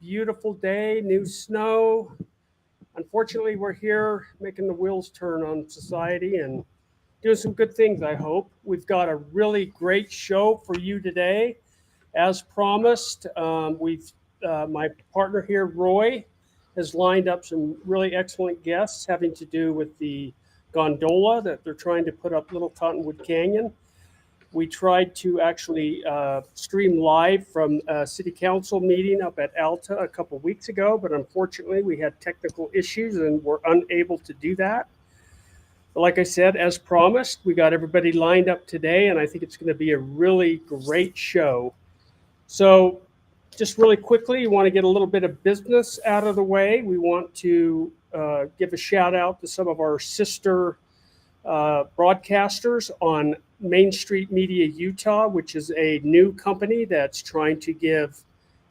beautiful day, new snow. Unfortunately, we're here making the wheels turn on society and doing some good things, I hope. We've got a really great show for you today. As promised, my partner here, Roy, has lined up some really excellent guests having to do with the gondola that they're trying to put up Little Cottonwood Canyon. We tried to actually stream live from a city council meeting up at Alta a couple of weeks ago, but unfortunately we had technical issues and were unable to do that. But like I said, as promised, we got everybody lined up today, and I think it's going to be a really great show. So just really quickly, you want to get a little bit of business out of the way. We want to give a shout out to some of our sister broadcasters on Main Street Media Utah, which is a new company that's trying to give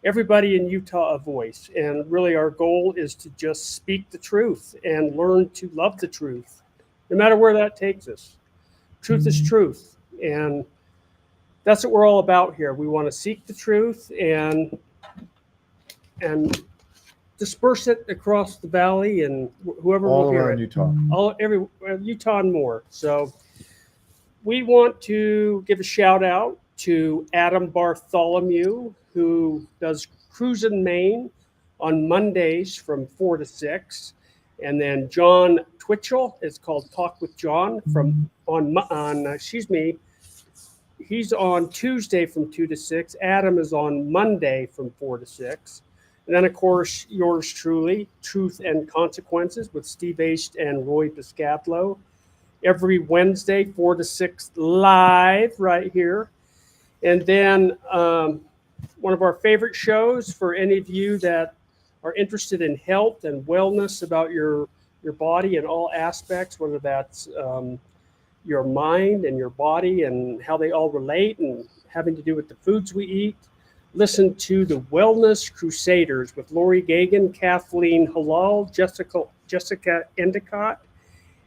everybody in Utah a voice. And really, our goal is to just speak the truth and learn to love the truth, no matter where that takes us. Truth is truth. And that's what we're all about here. We want to seek the truth and disperse it across the valley and whoever will hear it. Utah. Utah and more. So we want to give a shout out to Adam Bartholomew, who does Cruisin' Maine on Mondays from 4 to 6. And then John Twitchell, it's called Talk with John he's on Tuesday from 2 to 6. Adam is on Monday from 4 to 6. And then, of course, yours truly, Truth and Consequences with Steve Aste and Roy Piskadlo. Every Wednesday, 4 to 6, live right here. And then one of our favorite shows for any of you that are interested in health and wellness about your body in all aspects, whether that's your mind and your body and how they all relate and having to do with the foods we eat. Listen to the Wellness Crusaders with Lori Gagan, Kathleen Halal, Jessica Endicott,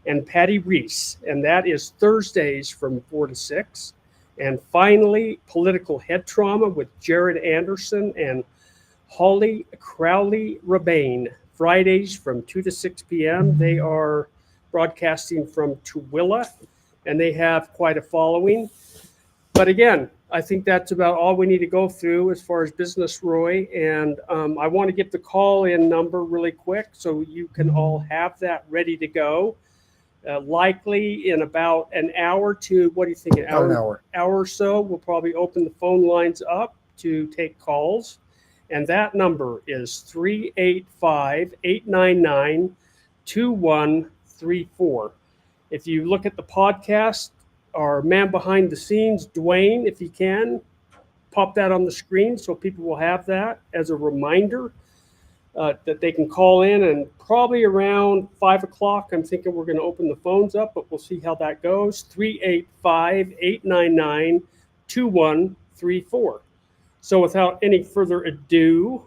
and Patty Reese. And that is Thursdays from 4 to 6. And finally, Political Head Trauma with Jared Anderson and Holly Crowley-Rabane, Fridays from 2 to 6 p.m. They are broadcasting from Tooele, and they have quite a following. But again, I think that's about all we need to go through as far as business, Roy. And I want to get the call-in number really quick so you can all have that ready to go. Likely in about an hour to, what do you think, an hour or so, we'll probably open the phone lines up to take calls. And that number is 385-899-2134. If you look at the podcast, our man behind the scenes, Dwayne, if you can, pop that on the screen so people will have that as a reminder that they can call in. And probably around 5 o'clock, I'm thinking we're going to open the phones up, but we'll see how that goes. 385-899-2134. So without any further ado,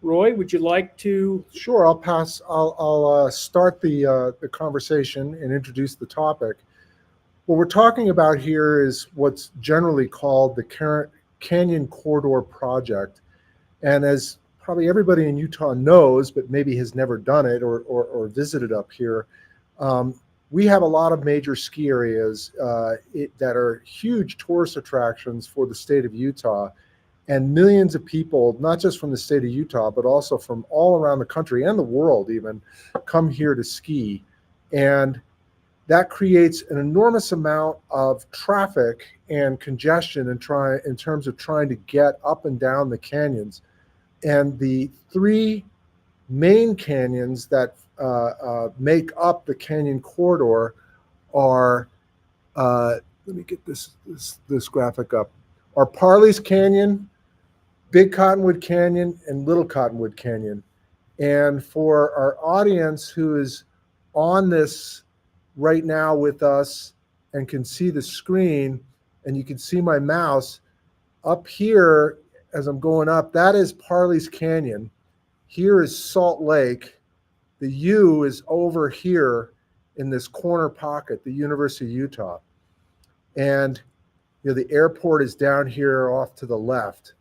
Roy, would you like to? Sure, I'll start the conversation and introduce the topic. What we're talking about here is what's generally called the Canyon Corridor Project. And as probably everybody in Utah knows, but maybe has never done it or visited up here, we have a lot of major ski areas that are huge tourist attractions for the state of Utah. And millions of people, not just from the state of Utah, but also from all around the country and the world even, come here to ski. And that creates an enormous amount of traffic and congestion in terms of trying to get up and down the canyons. And the three main canyons that make up the Canyon Corridor are, let me get this graphic up, are Parley's Canyon, Big Cottonwood Canyon, and Little Cottonwood Canyon. And for our audience who is on this right now with us and can see the screen, and you can see my mouse up here as I'm going up, that is Parley's Canyon. Here is Salt Lake. The U is over here in this corner pocket, the University of Utah. And the airport is down here off to the left.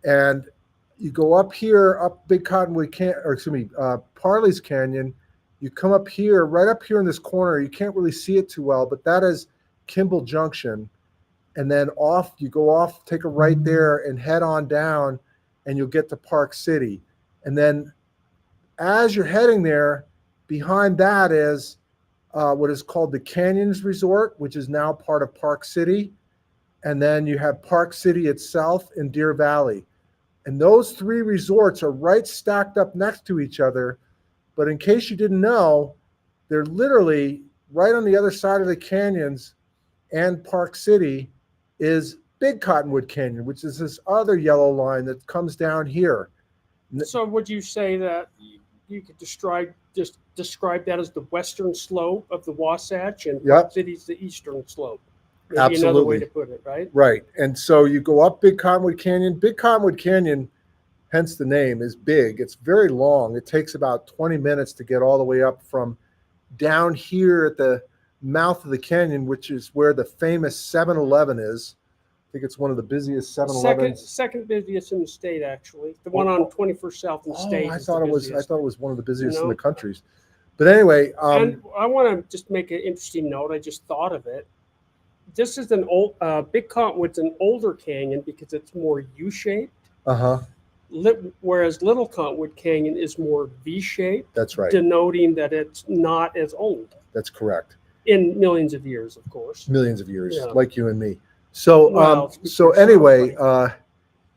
And you go up here, up Big Cottonwood Parley's Canyon. You come up here, right up here in this corner. You can't really see it too well, but that is Kimball Junction. And then you go off, take a right there and head on down, and you'll get to Park City. And then as you're heading there, behind that is what is called the Canyons Resort, which is now part of Park City. And then you have Park City itself in Deer Valley. And those three resorts are right stacked up next to each other. But in case you didn't know, they're literally right on the other side of the canyons and Park City is Big Cottonwood Canyon, which is this other yellow line that comes down here. So would you say that you could describe that as the western slope of the Wasatch, and Park City's the eastern slope? Maybe Absolutely. Another way to put it, right? Right. And so you go up Big Cottonwood Canyon. Big Cottonwood Canyon, hence the name, is big. It's very long. It takes about 20 minutes to get all the way up from down here at the mouth of the canyon, which is where the famous 7-Eleven is. I think it's one of the busiest 7-Elevens. Second busiest in the state, actually. The one on 21st South in the state. I thought it was one of the busiest in the countries. But anyway, and I want to just make an interesting note. I just thought of it. This is an old Big Cottonwood's an older canyon because it's more U-shaped. Whereas Little Cottonwood Canyon is more V-shaped. That's right. Denoting that it's not as old. That's correct. In millions of years, of course. Millions of years, like you and me. So, anyway,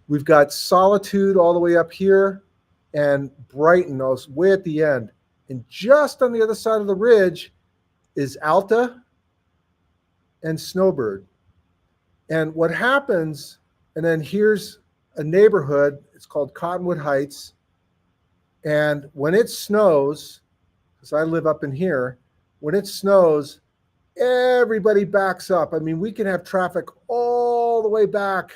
we've got Solitude all the way up here, and Brighton is way at the end. And just on the other side of the ridge is Alta and Snowbird. And what happens, and then here's a neighborhood, it's called Cottonwood Heights. And when it snows, because I live up in here, when it snows, everybody backs up. I mean, we can have traffic all the way back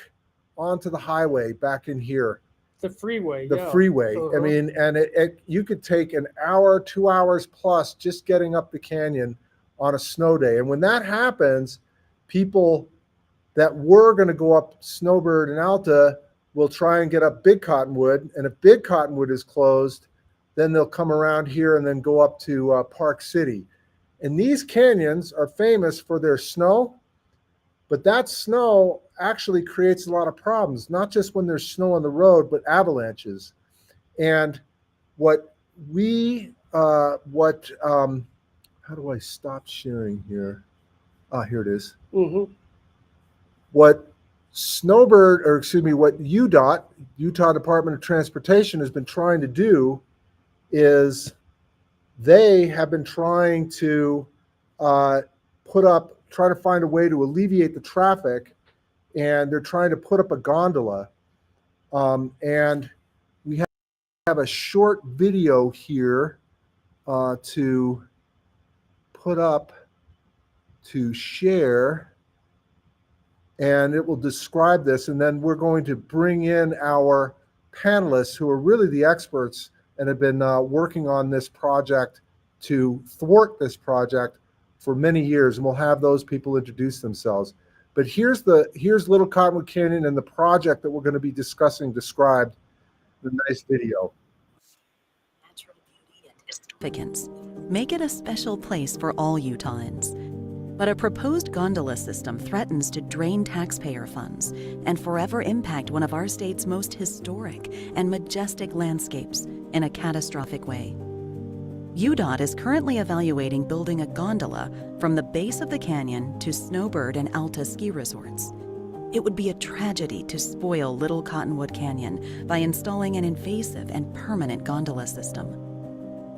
onto the highway back in here. The freeway. Freeway. I mean, and you could take an hour, 2 hours plus just getting up the canyon on a snow day. And when that happens, people that were going to go up Snowbird and Alta will try and get up Big Cottonwood. And if Big Cottonwood is closed, then they'll come around here and then go up to Park City. And these canyons are famous for their snow, but that snow actually creates a lot of problems, not just when there's snow on the road, but avalanches. And how do I stop sharing here? Here it is. What UDOT, Utah Department of Transportation, has been trying to do is they have been trying to try to find a way to alleviate the traffic, and they're trying to put up a gondola. And we have a short video here to put up to share, and it will describe this. And then we're going to bring in our panelists who are really the experts and have been working on this project to thwart this project for many years, and we'll have those people introduce themselves. But here's Little Cottonwood Canyon and the project that we're going to be discussing described in a nice video. Natural beauty and significance make it a special place for all Utahns. But a proposed gondola system threatens to drain taxpayer funds and forever impact one of our state's most historic and majestic landscapes in a catastrophic way. UDOT is currently evaluating building a gondola from the base of the canyon to Snowbird and Alta ski resorts. It would be a tragedy to spoil Little Cottonwood Canyon by installing an invasive and permanent gondola system.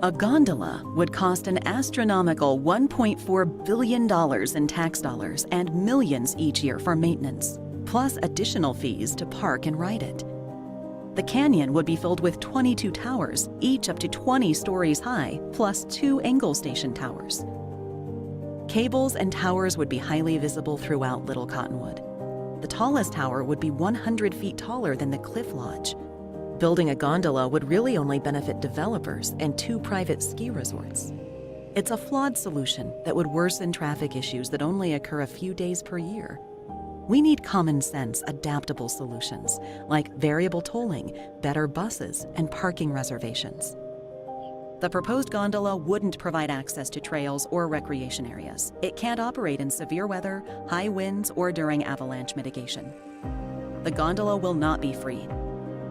A gondola would cost an astronomical $1.4 billion in tax dollars and millions each year for maintenance, plus additional fees to park and ride it. The canyon would be filled with 22 towers, each up to 20 stories high, plus 2 angle station towers. Cables and towers would be highly visible throughout Little Cottonwood. The tallest tower would be 100 feet taller than the Cliff Lodge. Building a gondola would really only benefit developers and 2 private ski resorts. It's a flawed solution that would worsen traffic issues that only occur a few days per year. We need common sense, adaptable solutions like variable tolling, better buses, and parking reservations. The proposed gondola wouldn't provide access to trails or recreation areas. It can't operate in severe weather, high winds, or during avalanche mitigation. The gondola will not be free.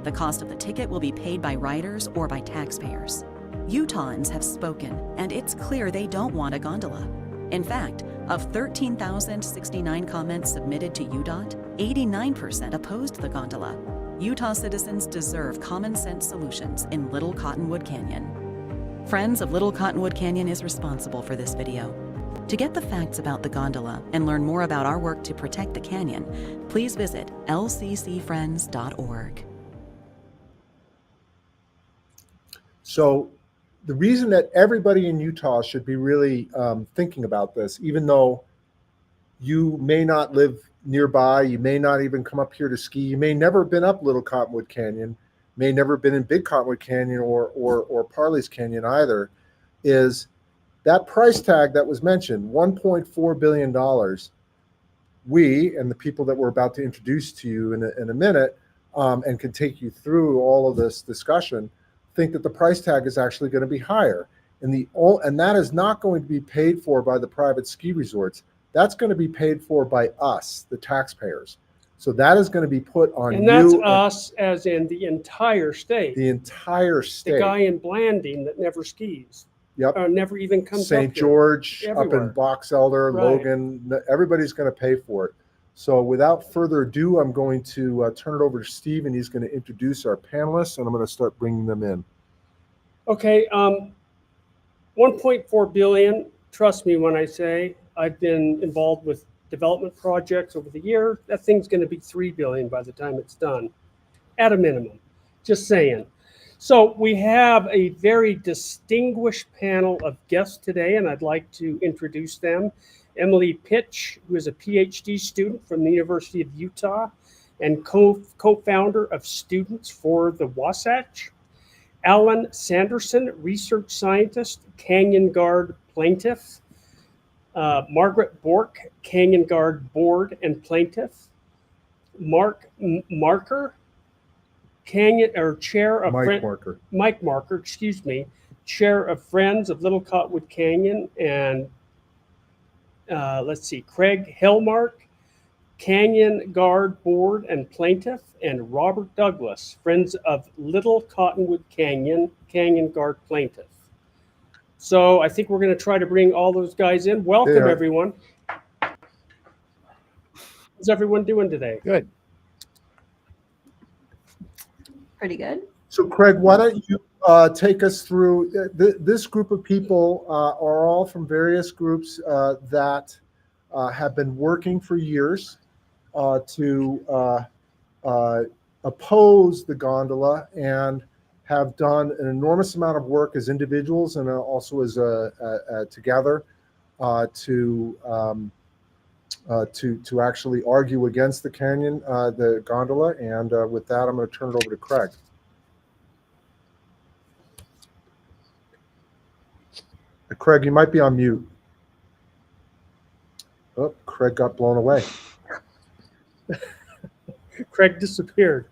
The cost of the ticket will be paid by riders or by taxpayers. Utahns have spoken, and it's clear they don't want a gondola. In fact, of 13,069 comments submitted to UDOT, 89% opposed the gondola. Utah citizens deserve common sense solutions in Little Cottonwood Canyon. Friends of Little Cottonwood Canyon is responsible for this video. To get the facts about the gondola and learn more about our work to protect the canyon, please visit lccfriends.org. So the reason that everybody in Utah should be really thinking about this, even though you may not live nearby, you may not even come up here to ski, you may never have been up Little Cottonwood Canyon, may never have been in Big Cottonwood Canyon or Parley's Canyon either, is that price tag that was mentioned, $1.4 billion. We and the people that we're about to introduce to you in a minute and can take you through all of this discussion, think that the price tag is actually going to be higher. And that is not going to be paid for by the private ski resorts. That's going to be paid for by us, the taxpayers. So that is going to be put on And you. that's us, as in the entire state. The entire state. The guy in Blanding that never skis. Yep. Never even comes St. up here. George, Everywhere. up in Box Elder, Right. Logan, everybody's going to pay for it. So without further ado, I'm going to turn it over to Steve, and he's going to introduce our panelists, and I'm going to start bringing them in. Okay, 1.4 billion. Trust me when I say I've been involved with development projects over the year. That thing's going to be 3 billion by the time it's done, at a minimum. Just saying. So we have a very distinguished panel of guests today, and I'd like to introduce them. Emily Pitch, who is a PhD student from the University of Utah and co-founder of Students for the Wasatch. Alan Sanderson, research scientist, Canyon Guard plaintiff. Margaret Bork, Canyon Guard board and plaintiff. Mark Marker, chair of Mike Marker, excuse me, chair of Friends of Little Cottonwood Canyon, and let's see, Craig Hellmark, Canyon Guard board and plaintiff, and Robert Douglas, Friends of Little Cottonwood Canyon, Canyon Guard plaintiff. So I think we're going to try to bring all those guys in. Welcome, everyone. How's everyone doing today? Good. Pretty good. So Craig, why don't you take us through, this group of people are all from various groups that have been working for years to oppose the gondola and have done an enormous amount of work as individuals and also as together to actually argue against the canyon, the gondola. And with that, I'm going to turn it over to Craig. Craig, you might be on mute. Oh, Craig got blown away. Craig disappeared.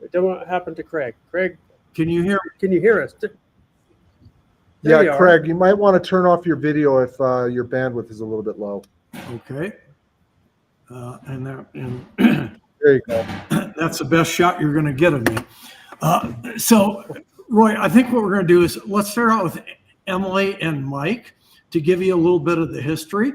I don't know what happened to Craig. Craig, Can you hear? can you hear us? Yeah, Craig, you might want to turn off your video if your bandwidth is a little bit low. Okay. And There you go. that's the best shot you're going to get of me. So, Roy, I think what we're going to do is let's start out with Emily and Mike to give you a little bit of the history.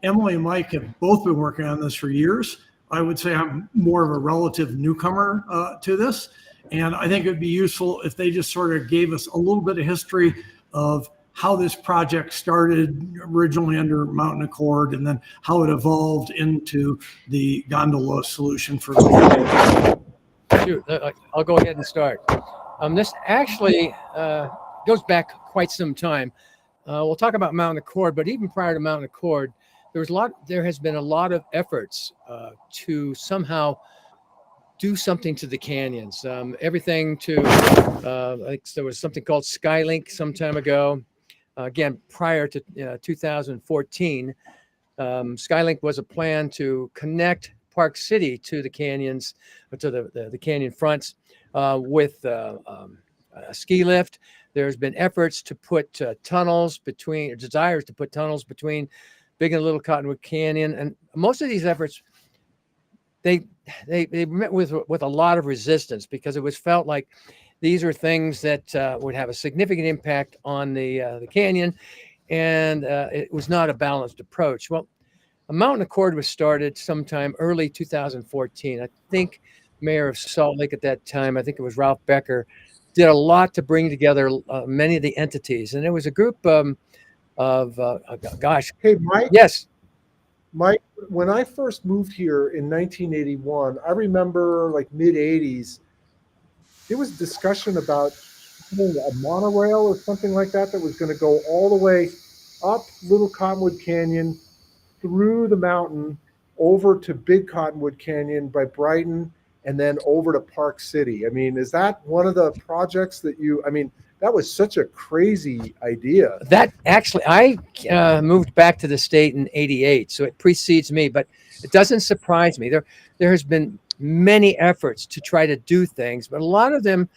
Emily and Mike have both been working on this for years. I would say I'm more of a relative newcomer to this. And I think it would be useful if they just sort of gave us a little bit of history of how this project started originally under Mountain Accord and then how it evolved into the gondola solution for the Shoot, I'll go ahead and start. This actually goes back quite some time. We'll talk about Mountain Accord, but even prior to Mountain Accord, there has been a lot of efforts to somehow do something to the canyons. Everything to, I think there was something called Skylink some time ago. Again, prior to 2014, Skylink was a plan to connect Park City to the canyons, to the canyon fronts with a ski lift. There's been efforts to put tunnels between, desires to put tunnels between Big and Little Cottonwood Canyon, and most of these efforts they met with a lot of resistance, because it was felt like these are things that would have a significant impact on the canyon, and it was not a balanced approach. Well, a mountain accord was started sometime early 2014. I think Mayor of Salt Lake at that time, I think it was Ralph Becker, did a lot to bring together many of the entities, and it was a group gosh. Hey, Mike. Yes. Mike, when I first moved here in 1981, I remember like mid 80s, there was discussion about a monorail or something like that was going to go all the way up Little Cottonwood Canyon, through the mountain, over to Big Cottonwood Canyon by Brighton, and then over to Park City. I mean, is that one of the projects that that was such a crazy idea. That actually, I moved back to the state in '88, so it precedes me, but it doesn't surprise me. There has been many efforts to try to do things, but a lot of them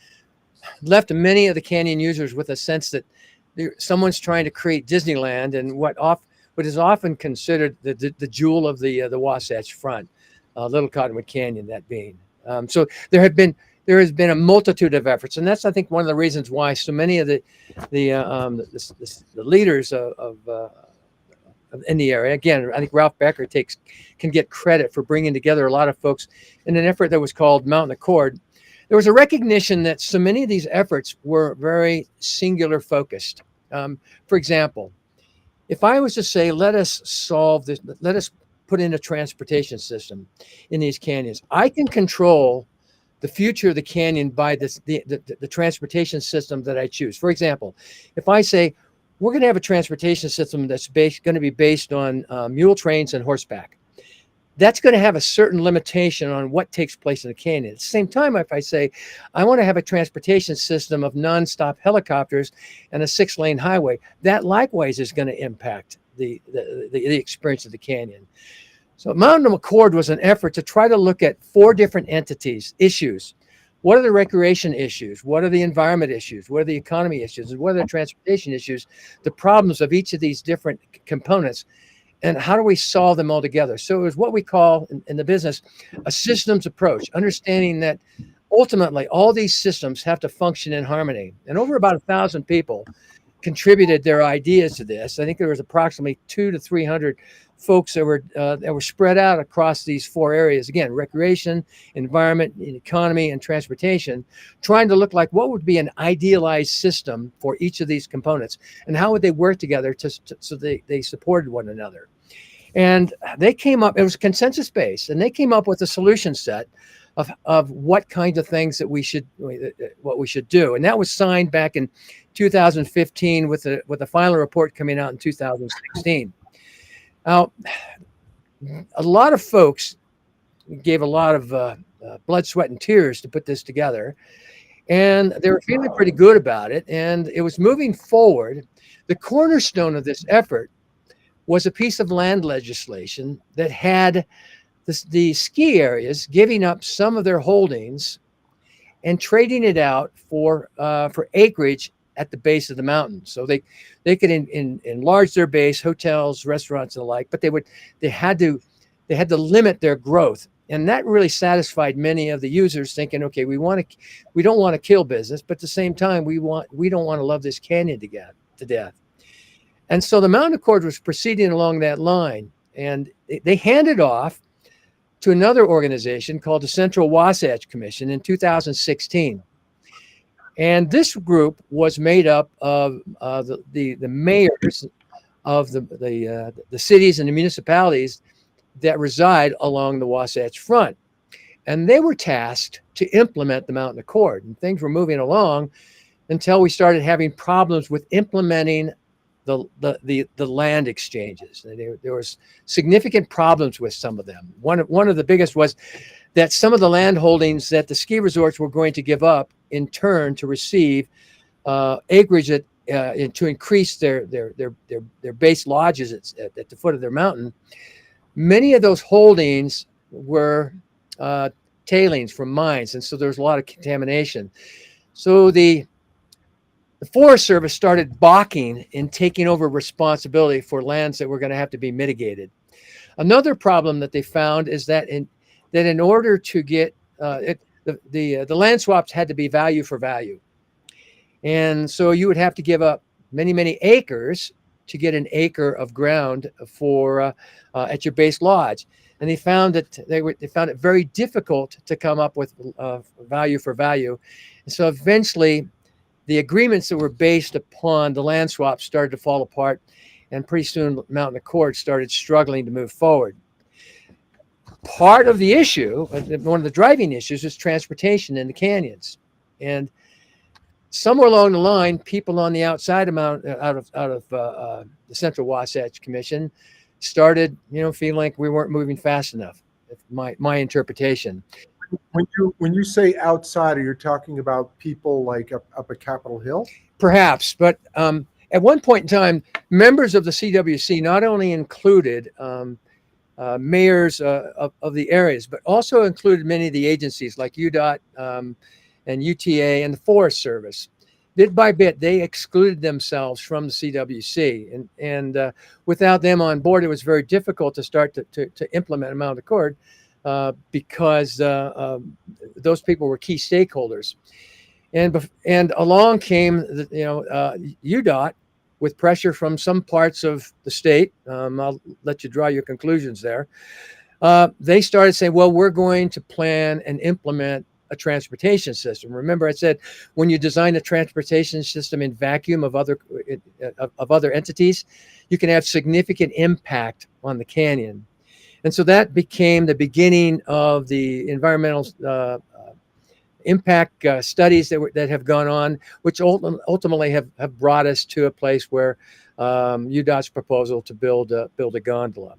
left many of the canyon users with a sense that someone's trying to create Disneyland, and what is often considered the jewel of the Wasatch Front, Little Cottonwood Canyon, that being. So there has been a multitude of efforts, and that's, I think, one of the reasons why so many of the leaders in the area. Again, I think Ralph Becker can get credit for bringing together a lot of folks in an effort that was called Mountain Accord. There was a recognition that so many of these efforts were very singular focused. For example, if I was to say, let us solve this, let us put in a transportation system in these canyons, I can control the future of the canyon by the transportation system that I choose. For example, if I say, we're going to have a transportation system that's going to be based on mule trains and horseback, that's going to have a certain limitation on what takes place in the canyon. At the same time, if I say, I want to have a transportation system of nonstop helicopters and a 6-lane highway, that likewise is going to impact the experience of the canyon. So Mountain Accord was an effort to try to look at 4 different issues. What are the recreation issues? What are the environment issues? What are the economy issues? And what are the transportation issues? The problems of each of these different components, and how do we solve them all together? So it was what we call in the business a systems approach, understanding that ultimately all these systems have to function in harmony. And over about 1,000 people contributed their ideas to this. I think there was approximately 200 to 300 folks that were spread out across these 4 areas. Again, recreation, environment, economy, and transportation, trying to look like what would be an idealized system for each of these components, and how would they work together so they supported one another. And they came up, it was consensus based, and they came up with a solution set of what kinds of things that we should do. And that was signed back in 2015 with a final report coming out in 2016. Now, a lot of folks gave a lot of blood, sweat, and tears to put this together, and they were feeling pretty good about it, and it was moving forward. The cornerstone of this effort was a piece of land legislation that had the ski areas giving up some of their holdings and trading it out for acreage at the base of the mountain. So they could enlarge their base, hotels, restaurants, and the like, but they had to limit their growth. And that really satisfied many of the users, thinking, okay, we don't want to kill business, but at the same time, we don't want to love this canyon to death. And so the Mountain Accord was proceeding along that line, and they handed off to another organization called the Central Wasatch Commission in 2016. And this group was made up of the mayors of the cities and the municipalities that reside along the Wasatch Front. And they were tasked to implement the Mountain Accord. And things were moving along until we started having problems with implementing the land exchanges. There was significant problems with some of them. One of the biggest was that some of the land holdings that the ski resorts were going to give up in turn to receive acreage to increase their base lodges at the foot of their mountain. Many of those holdings were tailings from mines, and so there was a lot of contamination. So the Forest Service started balking in taking over responsibility for lands that were going to have to be mitigated. Another problem that they found is that in order to get the land swaps had to be value for value, and so you would have to give up many acres to get an acre of ground for at your base lodge. And they found that they found it very difficult to come up with value for value, and so eventually the agreements that were based upon the land swap started to fall apart, and pretty soon Mountain Accord started struggling to move forward. Part of the issue, one of the driving issues, is transportation in the canyons. And somewhere along the line, people on the outside of the Central Wasatch Commission started, feeling like we weren't moving fast enough. My interpretation. When you say outsider, you're talking about people like up at Capitol Hill? Perhaps, but at one point in time, members of the CWC not only included mayors of the areas, but also included many of the agencies like UDOT and UTA and the Forest Service. Bit by bit, they excluded themselves from the CWC, and without them on board, it was very difficult to start to implement a Mountain Accord. Because those people were key stakeholders, and along came UDOT with pressure from some parts of the state. I'll let you draw your conclusions there. They started saying, "Well, we're going to plan and implement a transportation system." Remember, I said when you design a transportation system in vacuum of other entities, you can have significant impact on the canyon. And so that became the beginning of the environmental impact studies that have gone on, which ultimately have brought us to a place where UDOT's proposal to build a gondola,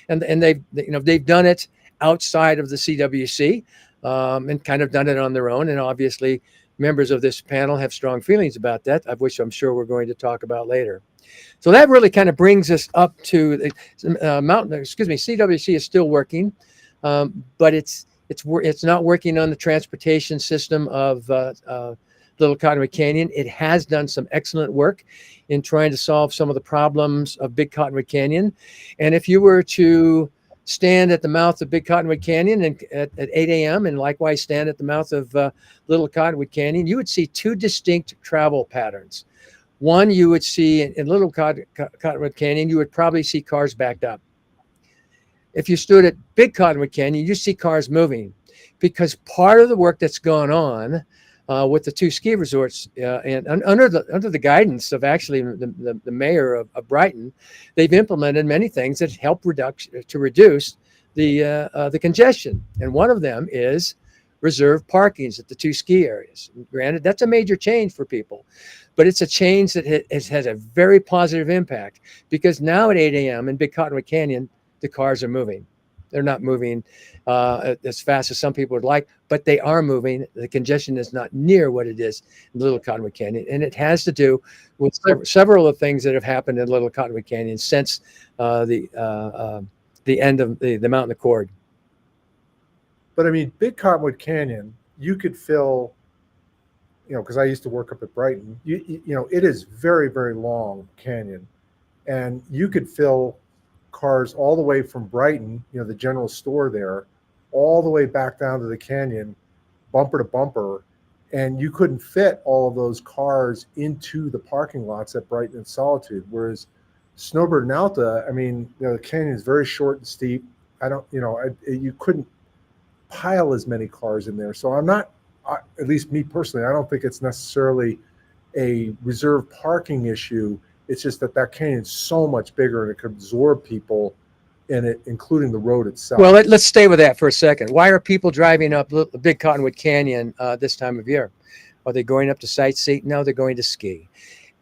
and they've done it outside of the CWC and kind of done it on their own. And obviously, members of this panel have strong feelings about that, of which I'm sure we're going to talk about later. So that really kind of brings us up to CWC is still working, but it's not working on the transportation system of Little Cottonwood Canyon. It has done some excellent work in trying to solve some of the problems of Big Cottonwood Canyon. And if you were to stand at the mouth of Big Cottonwood Canyon and at 8 a.m. and likewise stand at the mouth of Little Cottonwood Canyon, you would see two distinct travel patterns. One, you would see in Little Cottonwood Canyon, you would probably see cars backed up. If you stood at Big Cottonwood Canyon, you see cars moving, because part of the work that's gone on with the two ski resorts and under the guidance of actually the mayor of Brighton, they've implemented many things that help reduce the congestion. And one of them is reserved parkings at the two ski areas. Granted, that's a major change for people, but it's a change that has a very positive impact, because now at 8 a.m. in Big Cottonwood Canyon, the cars are moving. They're not moving as fast as some people would like, but they are moving. The congestion is not near what it is in Little Cottonwood Canyon. And it has to do with several of the things that have happened in Little Cottonwood Canyon since the end of the Mountain Accord. But I mean, Big Cottonwood Canyon, you could fill, because I used to work up at Brighton, it is very, very long canyon. And you could fill cars all the way from Brighton, the general store there, all the way back down to the canyon, bumper to bumper. And you couldn't fit all of those cars into the parking lots at Brighton and Solitude. Whereas Snowbird and Alta, I mean, the canyon is very short and steep. You couldn't pile as many cars in there. So I'm not, at least me personally, I don't think it's necessarily a reserved parking issue. It's just that canyon is so much bigger and it could absorb people in it, including the road itself. Well, let's stay with that for a second. Why are people driving up Big Cottonwood Canyon this time of year? Are they going up to sightsee? No, they're going to ski.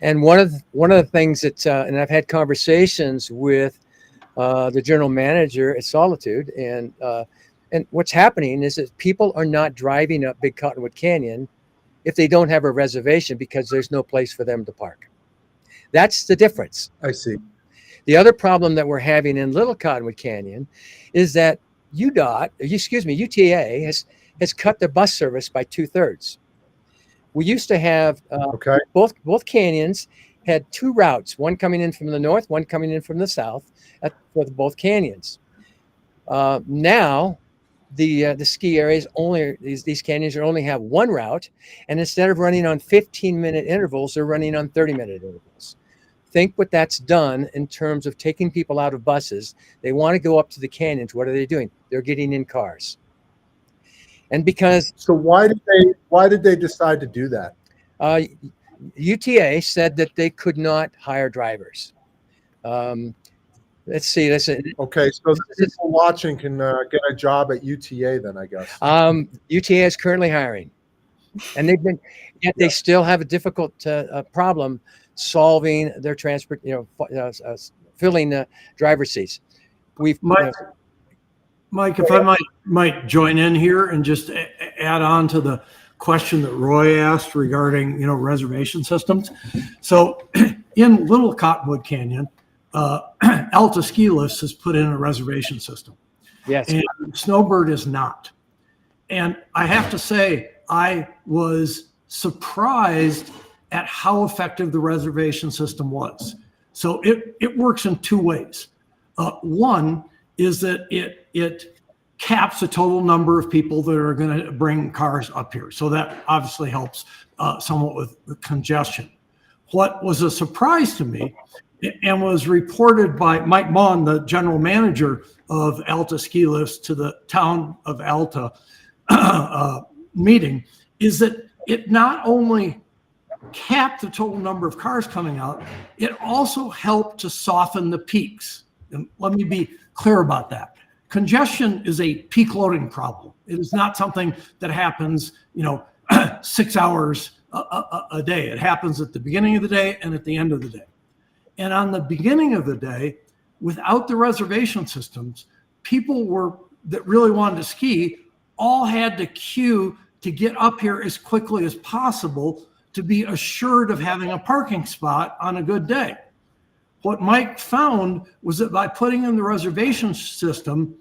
And one of the things that, and I've had conversations with the general manager at Solitude, and what's happening is that people are not driving up Big Cottonwood Canyon if they don't have a reservation because there's no place for them to park. That's the difference. I see. The other problem that we're having in Little Cottonwood Canyon is that UTA has cut their bus service by 2/3. We used to have Okay. both canyons had two routes, one coming in from the north, one coming in from the south for both canyons. Now the ski areas these canyons only have one route, and instead of running on 15-minute intervals, they're running on 30-minute intervals. Think what that's done in terms of taking people out of buses. They want to go up to the canyons. What are they doing? They're getting in cars. And because So why did they decide to do that? UTA said that they could not hire drivers. Let's see. Okay, so the people watching can get a job at UTA then, I guess. UTA is currently hiring, and they still have a difficult problem solving their transport, filling the driver's seats. Mike, if I might join in here and just add on to the question that Roy asked regarding, reservation systems. So in Little Cottonwood Canyon, Alta Ski Lifts has put in a reservation system. Yes. And Snowbird is not. And I have to say, I was surprised at how effective the reservation system was. So it works in two ways. One is that it caps the total number of people that are going to bring cars up here. So that obviously helps somewhat with the congestion. What was a surprise to me and was reported by Mike Maughan, the general manager of Alta Ski Lifts, to the town of Alta meeting, is that it not only capped the total number of cars coming out, it also helped to soften the peaks. And let me be clear about that. Congestion is a peak loading problem. It is not something that happens, 6 hours a day. It happens at the beginning of the day and at the end of the day. And on the beginning of the day, without the reservation systems, people that really wanted to ski all had to queue to get up here as quickly as possible to be assured of having a parking spot on a good day. What Mike found was that by putting in the reservation system,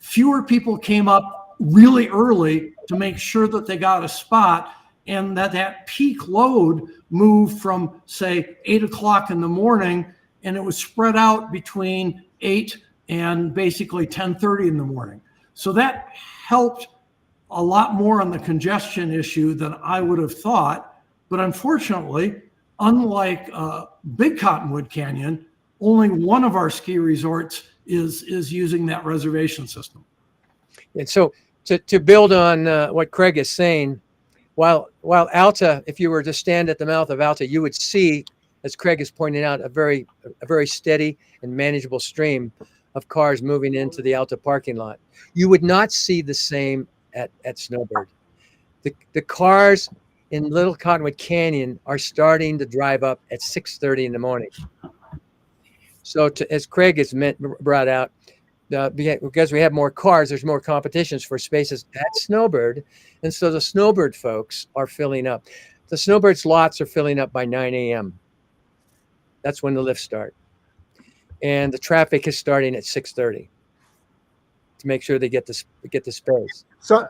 fewer people came up really early to make sure that they got a spot, and that peak load moved from, say, 8 o'clock in the morning, and it was spread out between 8 and basically 10:30 in the morning. So that helped a lot more on the congestion issue than I would have thought. But unfortunately, unlike Big Cottonwood Canyon, only one of our ski resorts is using that reservation system. And so to build on what Craig is saying, while Alta, if you were to stand at the mouth of Alta, you would see, as Craig is pointing out, a very steady and manageable stream of cars moving into the Alta parking lot. You would not see the same at Snowbird. The cars in Little Cottonwood Canyon are starting to drive up at 6:30 in the morning. So as Craig has brought out, because we have more cars, there's more competitions for spaces at Snowbird. And so the Snowbird folks are filling up. The Snowbird's lots are filling up by 9 a.m. That's when the lifts start. And the traffic is starting at 6:30 to make sure they get the space. So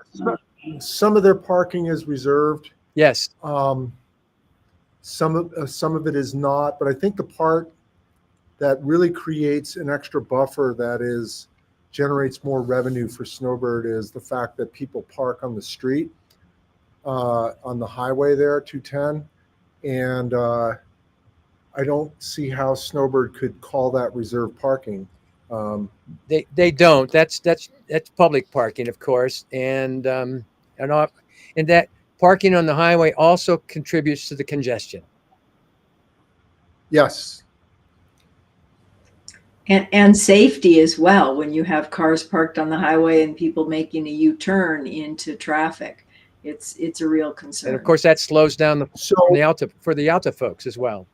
some of their parking is reserved. Yes. Some of it is not, but I think the part that really creates an extra buffer that generates more revenue for Snowbird is the fact that people park on the street, on the highway there, 210, and I don't see how Snowbird could call that reserved parking. They don't. That's public parking, of course, and that parking on the highway also contributes to the congestion. Yes. And safety as well, when you have cars parked on the highway and people making a U-turn into traffic. It's a real concern. And of course, that slows down for the Alta folks as well.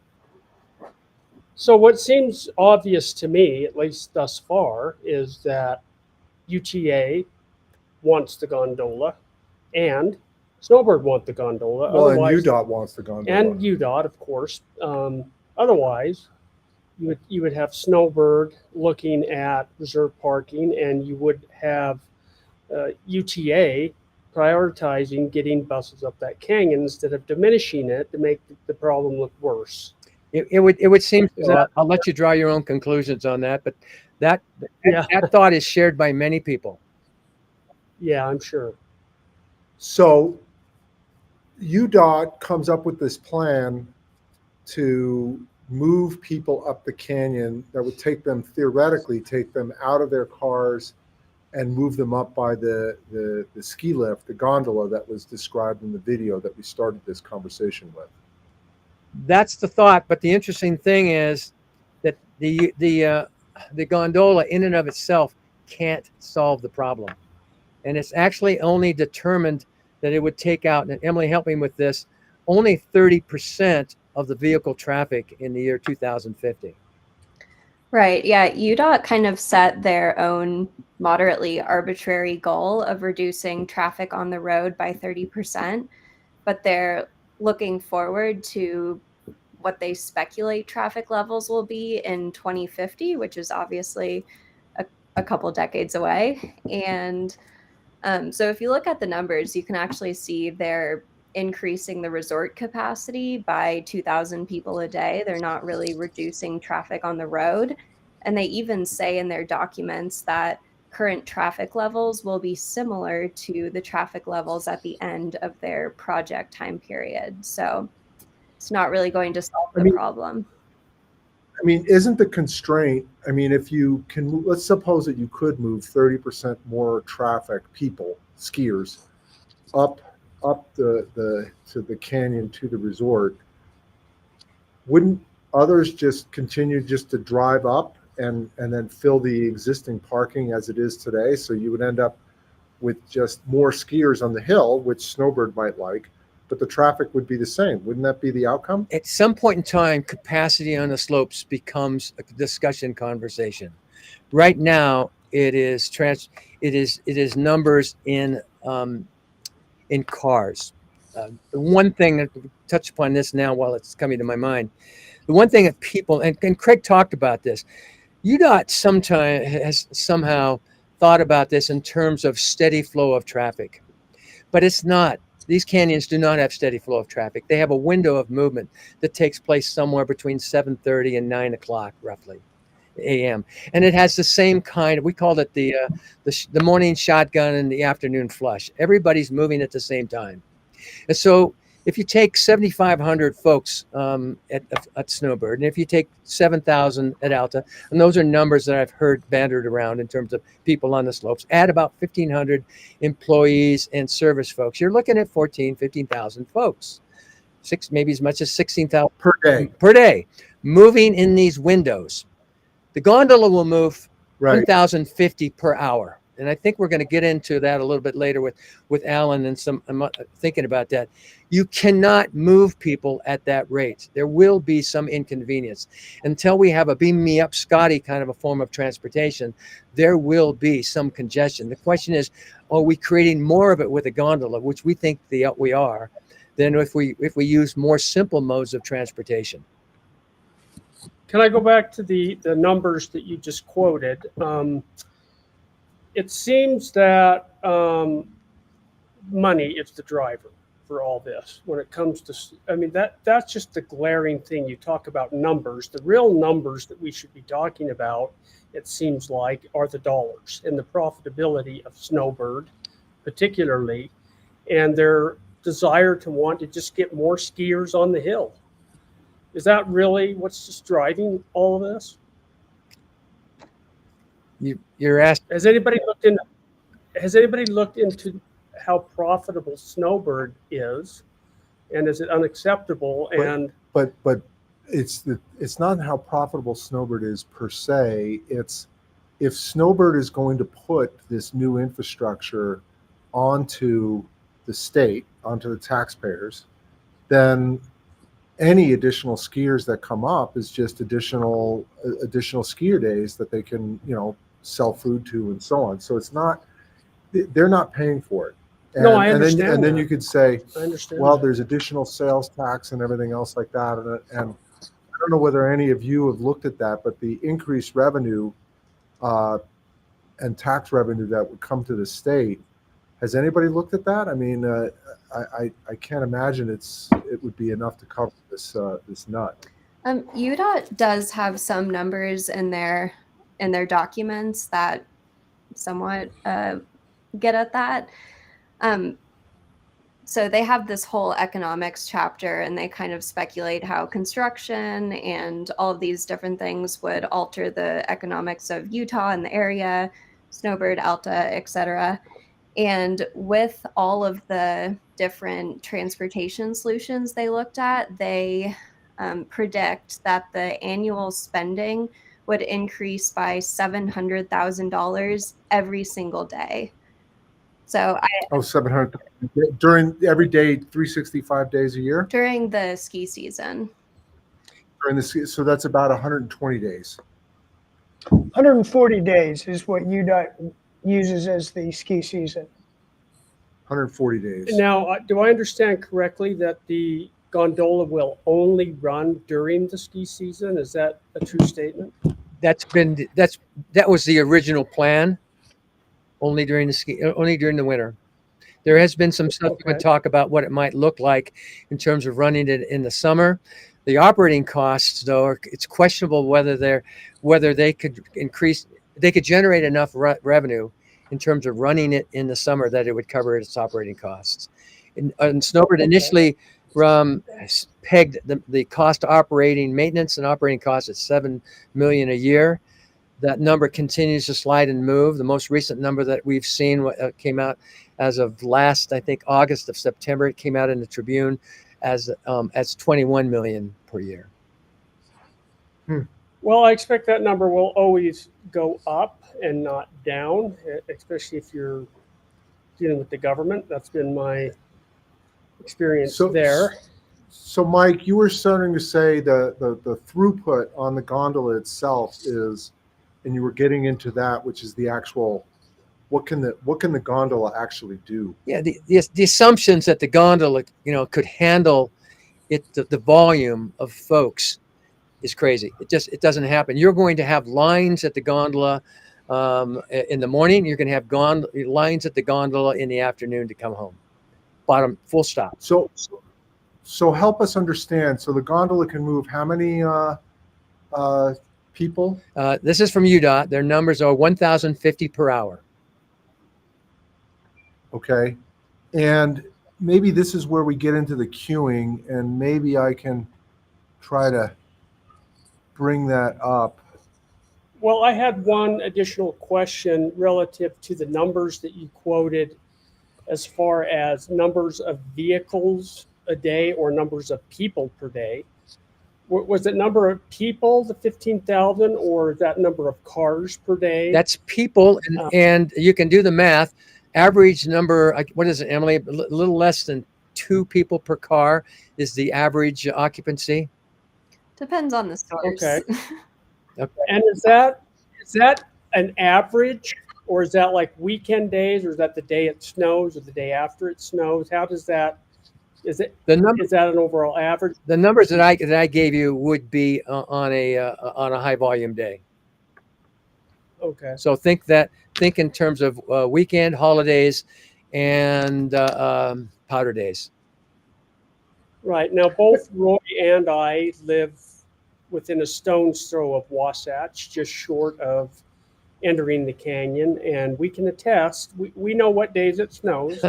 So what seems obvious to me, at least thus far, is that UTA wants the gondola and Snowbird want the gondola. Well, and Otherwise, UDOT wants the gondola. and UDOT, of course. Otherwise, you would have Snowbird looking at reserve parking, and you would have UTA prioritizing getting buses up that canyon instead of diminishing it to make the problem look worse. It would seem. Is that- I'll let you draw your own conclusions on that, but that Yeah. that thought is shared by many people. Yeah, I'm sure. So UDOT comes up with this plan to move people up the canyon that would theoretically take them out of their cars and move them up by the ski lift, the gondola that was described in the video that we started this conversation with. That's the thought, but the interesting thing is that the gondola in and of itself can't solve the problem, and it's actually only determined that it would take out, and Emily, help me with this, only 30% of the vehicle traffic in the year 2050. Right. Yeah. UDOT kind of set their own moderately arbitrary goal of reducing traffic on the road by 30%, but they're looking forward to what they speculate traffic levels will be in 2050, which is obviously a couple decades away. And so if you look at the numbers, you can actually see they're increasing the resort capacity by 2,000 people a day. They're not really reducing traffic on the road. And they even say in their documents that current traffic levels will be similar to the traffic levels at the end of their project time period. So it's not really going to solve the problem. I mean, isn't the constraint, I mean, if you can, let's suppose that you could move 30% more traffic, people, skiers, up to the canyon to the resort, wouldn't others just continue just to drive up and then fill the existing parking as it is today? So you would end up with just more skiers on the hill, which Snowbird might like, but the traffic would be the same. Wouldn't that be the outcome? At some point in time, capacity on the slopes becomes a discussion conversation. Right now, it is numbers in cars. The one thing that touch upon this now while it's coming to my mind, the one thing that people and Craig talked about this, UDOT has somehow thought about this in terms of steady flow of traffic, but it's not. These canyons do not have steady flow of traffic. They have a window of movement that takes place somewhere between 7:30 and 9 o'clock, roughly, a.m. And it has the same kind of, we called it the morning shotgun and the afternoon flush. Everybody's moving at the same time. And so if you take 7,500 folks at Snowbird, and if you take 7,000 at Alta, and those are numbers that I've heard bantered around in terms of people on the slopes, add about 1,500 employees and service folks, you're looking at 15,000 folks, maybe as much as 16,000 per day, moving in these windows. The gondola will move 1,050 per hour. And I think we're going to get into that a little bit later with Alan and I'm thinking about that. You cannot move people at that rate. There will be some inconvenience. Until we have a beam me up Scotty kind of a form of transportation, there will be some congestion. The question is, are we creating more of it with a gondola, which we think we are, than if we use more simple modes of transportation? Can I go back to the numbers that you just quoted? It seems that money is the driver for all this when it comes to, I mean, that's just the glaring thing. You talk about numbers. The real numbers that we should be talking about, it seems like, are the dollars and the profitability of Snowbird, particularly, and their desire to want to just get more skiers on the hill. Is that really what's just driving all of this? You're asked. Has anybody looked into how profitable Snowbird is, and is it unacceptable? But it's not how profitable Snowbird is per se. It's if Snowbird is going to put this new infrastructure onto the state, onto the taxpayers, then any additional skiers that come up is just additional skier days that they can, sell food to and so on. So it's not, they're not paying for it. No, I And then understand you that. could say, I understand. well, that. there's additional sales tax and everything else like that. And I don't know whether any of you have looked at that, but the increased revenue and tax revenue that would come to the state, has anybody looked at that? I mean, I can't imagine it would be enough to cover this nut. UDOT does have some numbers in their documents that somewhat get at that. So they have this whole economics chapter, and they kind of speculate how construction and all of these different things would alter the economics of Utah and the area, Snowbird, Alta, etc. And with all of the different transportation solutions they looked at, they predict that the annual spending would increase by $700,000 every single day. So Oh, 700 during every day, 365 days a year during the ski season. during so that's about 120 days. 140 days is what UDOT uses as the ski season. 140 days. Now, do I understand correctly that the gondola will only run during the ski season? Is that a true statement? That was the original plan. Only during the winter. There has been some subsequent talk about what it might look like in terms of running it in the summer. The operating costs, though, it's questionable whether they could generate enough revenue in terms of running it in the summer that it would cover its operating costs. And Snowbird initially pegged the cost of operating maintenance and operating costs at $7 million a year. That number continues to slide and move. The most recent number that we've seen came out as of last, I think, August of September. It came out in the Tribune as 21 million per year. Well, I expect that number will always go up and not down, especially if you're dealing with the government. That's been my experience there. So, Mike, you were starting to say the throughput on the gondola itself is, and you were getting into that, which is the actual, what can the gondola actually do? Yeah, the assumptions that the gondola, could handle the volume of folks is crazy. It doesn't happen. You're going to have lines at the gondola in the morning. You're going to have lines at the gondola in the afternoon to come home. Bottom, full stop. So help us understand. So the gondola can move how many people? This is from UDOT. Their numbers are 1,050 per hour. Okay. And maybe this is where we get into the queuing, and maybe I can try to bring that up. Well, I had one additional question relative to the numbers that you quoted as far as numbers of vehicles a day or numbers of people per day. Was it number of people, the 15,000, or is that number of cars per day? That's people, and you can do the math. Average number, what is it, Emily? A little less than 2 people per car is the average occupancy. Depends on the stores. Okay. And is that an average, or is that like weekend days, or is that the day it snows or the day after it snows? How does that? Is that an overall average? The numbers that I gave you would be on a high volume day. Okay. So think in terms of weekend, holidays, and powder days. Right. Now, both Roy and I live within a stone's throw of Wasatch, just short of entering the canyon, and we can attest, we know what days it snows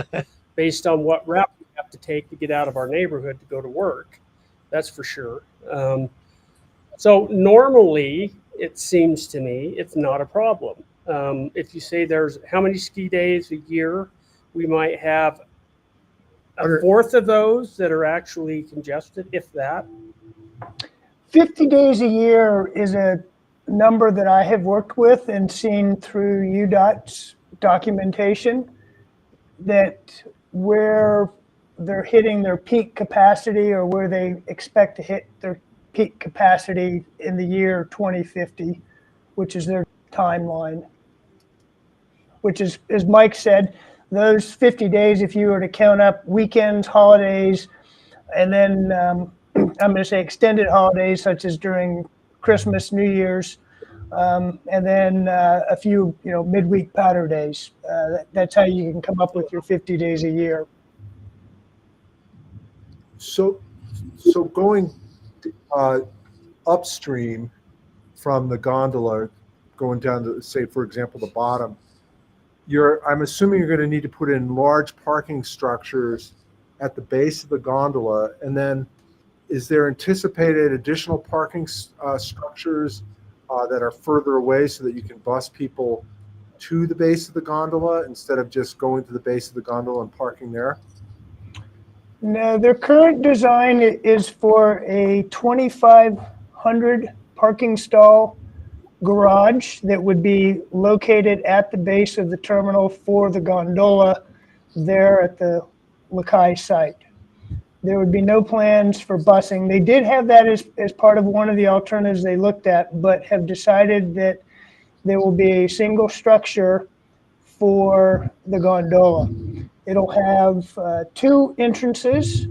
based on what route we have to take to get out of our neighborhood to go to work. That's for sure. So normally, it seems to me, it's not a problem. If you say there's how many ski days a year, we might have a fourth of those that are actually congested, if that. 50 days a year is a number that I have worked with and seen through UDOT's documentation, that where they're hitting their peak capacity or where they expect to hit their peak capacity in the year 2050, which is their timeline. Which is, as Mike said, those 50 days, if you were to count up weekends, holidays, and then I'm going to say extended holidays such as during Christmas, New Year's, and then a few, midweek powder days. That's how you can come up with your 50 days a year. So going upstream from the gondola, going down to, say, for example, the bottom, I'm assuming you're going to need to put in large parking structures at the base of the gondola, and then is there anticipated additional parking structures that are further away so that you can bus people to the base of the gondola instead of just going to the base of the gondola and parking there? No, their current design is for a 2,500 parking stall garage that would be located at the base of the terminal for the gondola there at the Lakai site. There would be no plans for busing. They did have that as part of one of the alternatives they looked at, but have decided that there will be a single structure for the gondola. It'll have two entrances.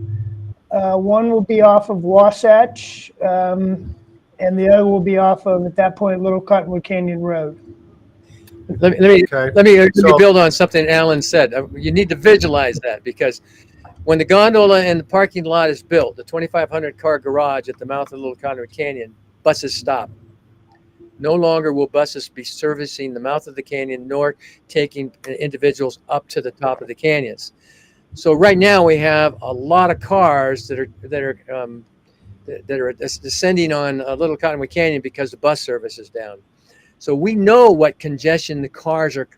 One will be off of Wasatch, and the other will be off of, at that point, Little Cottonwood Canyon Road. Let me So- build on something Alan said. You need to visualize that, because when the gondola and the parking lot is built, the 2,500 car garage at the mouth of Little Cottonwood Canyon, buses stop. No longer will buses be servicing the mouth of the canyon nor taking individuals up to the top of the canyons. So right now we have a lot of cars that are descending on Little Cottonwood Canyon because the bus service is down. So we know what congestion the cars are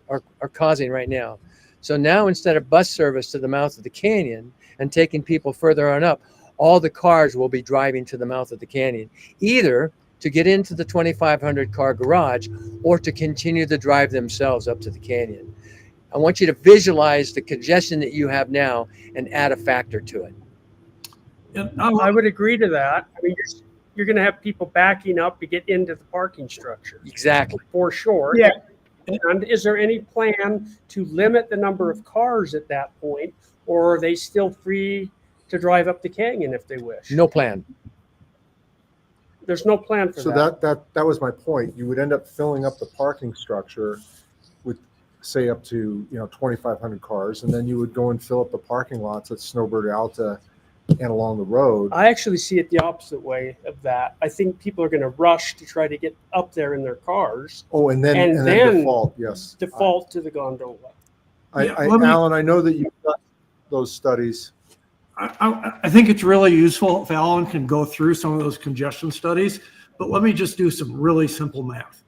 causing right now. So now, instead of bus service to the mouth of the canyon and taking people further on up, all the cars will be driving to the mouth of the canyon, either to get into the 2,500 car garage or to continue the drive themselves up to the canyon. I want you to visualize the congestion that you have now and add a factor to it. I would agree to that. I mean, you're going to have people backing up to get into the parking structure. Exactly. For sure. Yeah. And is there any plan to limit the number of cars at that point, or are they still free to drive up the canyon if they wish? No plan. There's no plan for So that. that was my point. You would end up filling up the parking structure with, say, up to 2,500 cars, and then you would go and fill up the parking lots at Snowbird, Alta, and along the road. I actually see it the opposite way of that. I think people are going to rush to try to get up there in their cars, Oh, and then and then default, yes. default to the gondola. Alan, I know that you've done those studies. I think it's really useful if Alan can go through some of those congestion studies, but let me just do some really simple math.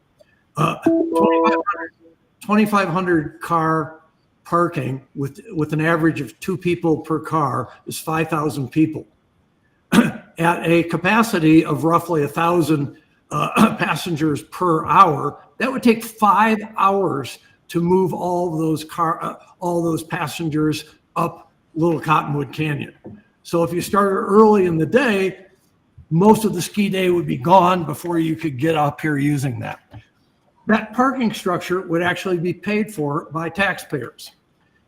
2,500 car parking with an average of 2 people per car is 5,000 people. At a capacity of roughly 1,000 passengers per hour, that would take 5 hours to move all those passengers up Little Cottonwood Canyon. So if you started early in the day, most of the ski day would be gone before you could get up here using that. That parking structure would actually be paid for by taxpayers.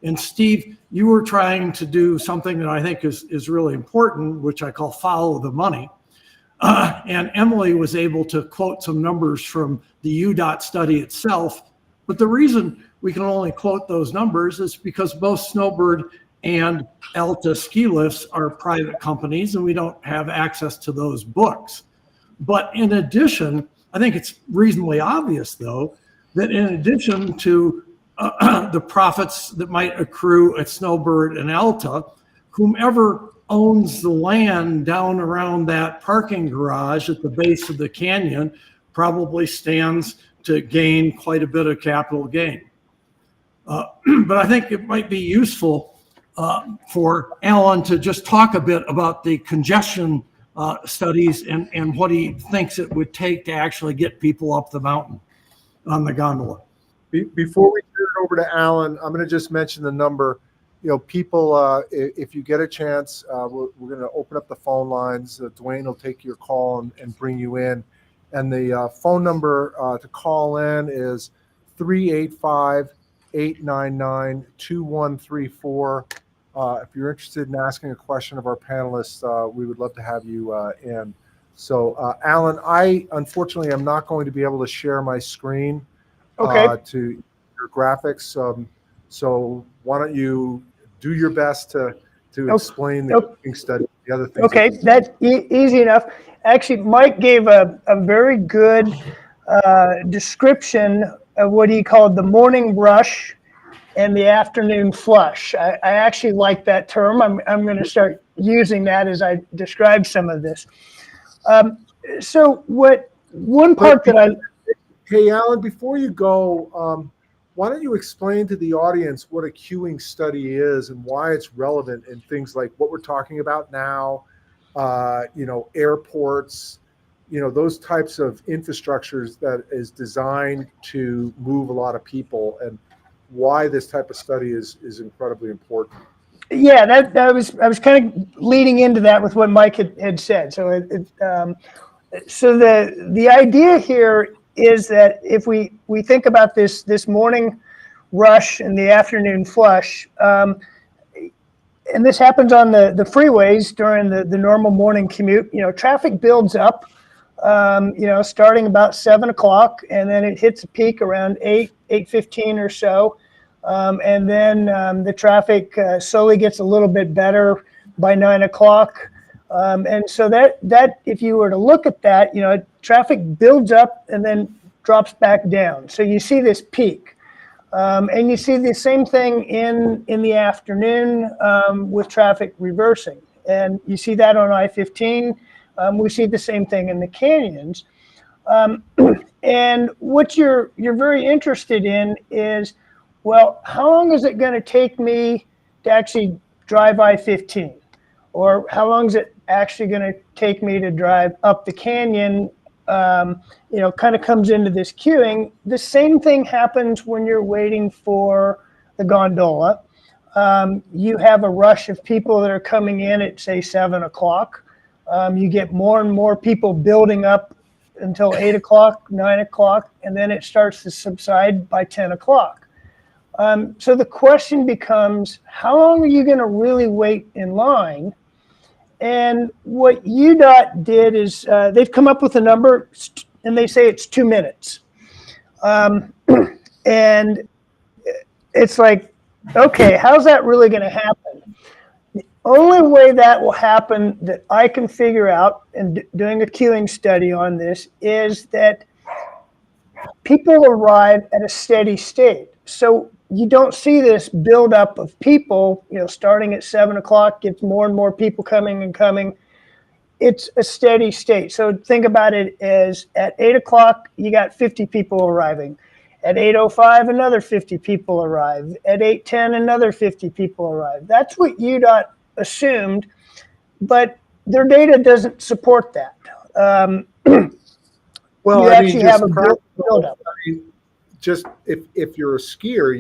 And Steve, you were trying to do something that I think is really important, which I call follow the money. And Emily was able to quote some numbers from the UDOT study itself. But the reason we can only quote those numbers is because both Snowbird and Alta ski lifts are private companies, and we don't have access to those books. But in addition, I think it's reasonably obvious, though, that in addition to the profits that might accrue at Snowbird and Alta, whomever owns the land down around that parking garage at the base of the canyon probably stands to gain quite a bit of capital gain. But I think it might be useful for Alan to just talk a bit about the congestion studies and what he thinks it would take to actually get people up the mountain on the gondola. Before we turn it over to Alan, I'm going to just mention the number. People, if you get a chance, we're going to open up the phone lines. Dwayne will take your call and bring you in. And the phone number to call in is 385 899-2134. If you're interested in asking a question of our panelists, we would love to have you in. So, Alan, I unfortunately am not going to be able to share my screen to your graphics. So why don't you do your best to explain the cooking study, the other things. Okay, that's easy enough. Actually, Mike gave a very good description of what he called the morning rush and the afternoon flush. I actually like that term. I'm going to start using that as I describe some of this. So one part that I... Hey, Alan, before you go, why don't you explain to the audience what a queuing study is and why it's relevant in things like what we're talking about now, airports, those types of infrastructures that is designed to move a lot of people, and why this type of study is incredibly important. Yeah, I was kind of leading into that with what Mike had said. So so the idea here is that if we think about this morning rush and the afternoon flush, and this happens on the freeways during the normal morning commute, traffic builds up, starting about 7 o'clock, and then it hits a peak around 8:15 or so. And then the traffic slowly gets a little bit better by 9 o'clock. And so that if you were to look at that, traffic builds up and then drops back down. So you see this peak. And you see the same thing in the afternoon with traffic reversing. And you see that on I-15. We see the same thing in the canyons. And what you're very interested in is, well, how long is it going to take me to actually drive I-15? Or how long is it actually going to take me to drive up the canyon? Kind of comes into this queuing. The same thing happens when you're waiting for the gondola. You have a rush of people that are coming in at, say, 7 o'clock. You get more and more people building up until 8 o'clock, 9 o'clock, and then it starts to subside by 10 o'clock. So the question becomes, how long are you going to really wait in line? And what UDOT did is they've come up with a number, and they say it's 2 minutes. And it's like, okay, how's that really going to happen? The only way that will happen that I can figure out, and doing a queuing study on this, is that people arrive at a steady state. So you don't see this buildup of people, starting at 7 o'clock, gets more and more people coming and coming. It's a steady state. So think about it as at 8 o'clock, you got 50 people arriving. At 8:05, another 50 people arrive. At 8:10, another 50 people arrive. That's what UDOT assumed, but their data doesn't support that. Well, you actually have a buildup. Just if you're a skier,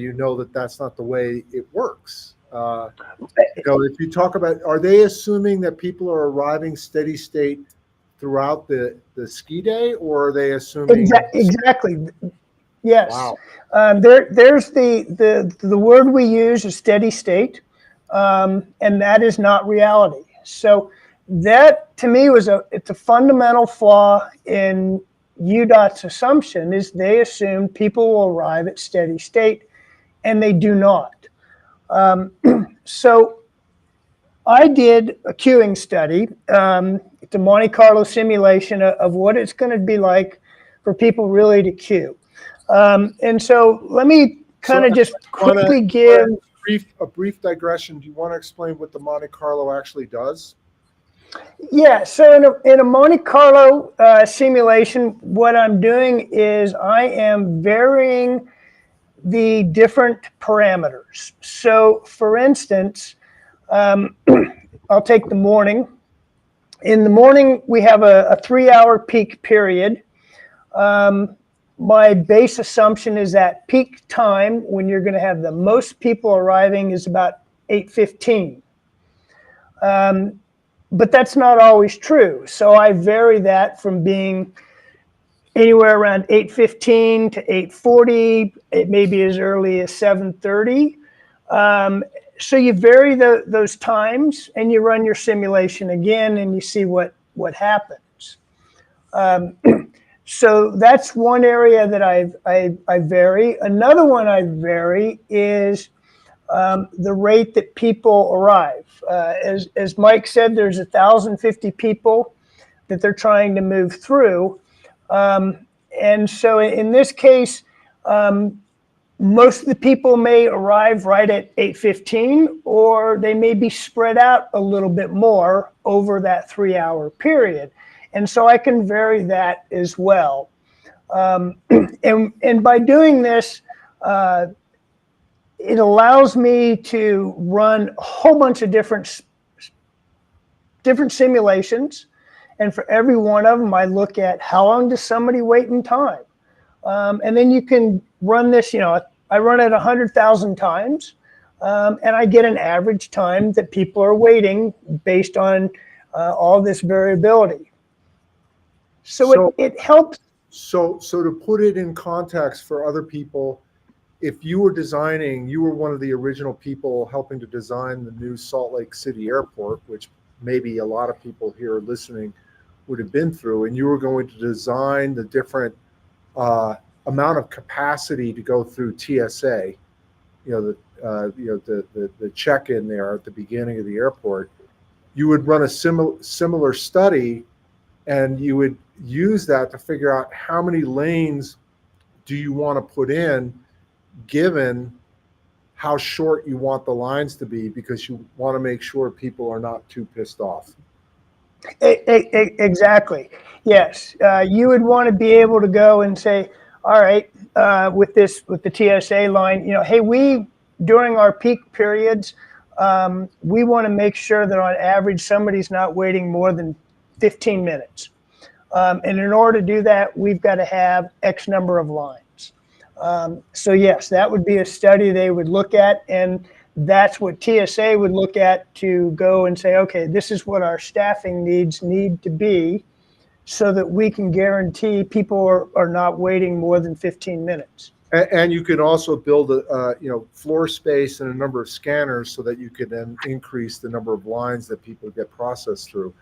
that's not the way it works. If you talk about, are they assuming that people are arriving steady state throughout the ski day, or are they assuming exactly? Yes. Wow. There's the word we use is steady state, and that is not reality. So that to me it's a fundamental flaw in UDOT's assumption. Is they assume people will arrive at steady state, and they do not. So I did a queuing study. It's a Monte Carlo simulation of what it's going to be like for people really to queue. And so let me kind of just quickly give a brief digression. Do you want to explain what the Monte Carlo actually does? Yeah, so in a Monte Carlo simulation, what I'm doing is I am varying the different parameters. So for instance, I'll take the morning. In the morning, we have a 3-hour peak period. My base assumption is that peak time when you're going to have the most people arriving is about 8:15. But that's not always true. So I vary that from being anywhere around 8:15 to 8:40. It may be as early as 7:30. So you vary those times and you run your simulation again and you see what happens. So that's one area that I vary. Another one I vary is the rate that people arrive. As Mike said, there's 1,050 people that they're trying to move through. And so in this case, most of the people may arrive right at 8:15, or they may be spread out a little bit more over that 3-hour period. And so I can vary that as well. And by doing this, it allows me to run a whole bunch of different simulations. And for every one of them, I look at how long does somebody wait in time. And then you can run this, I run it 100,000 times, and I get an average time that people are waiting based on all this variability. So it helps. So to put it in context for other people, if you were one of the original people helping to design the new Salt Lake City Airport, which maybe a lot of people here listening would have been through, and you were going to design the different amount of capacity to go through TSA, the check-in there at the beginning of the airport, you would run a similar study, and you would use that to figure out how many lanes do you want to put in, given how short you want the lines to be, because you want to make sure people are not too pissed off. Exactly. Yes. You would want to be able to go and say, all right, with the TSA line, hey, during our peak periods, we want to make sure that on average, somebody's not waiting more than 15 minutes. And in order to do that, we've got to have X number of lines. So yes, that would be a study they would look at, and that's what TSA would look at to go and say, okay, this is what our staffing needs need to be so that we can guarantee people are not waiting more than 15 minutes. And you can also build floor space and a number of scanners so that you can then increase the number of lines that people get processed through.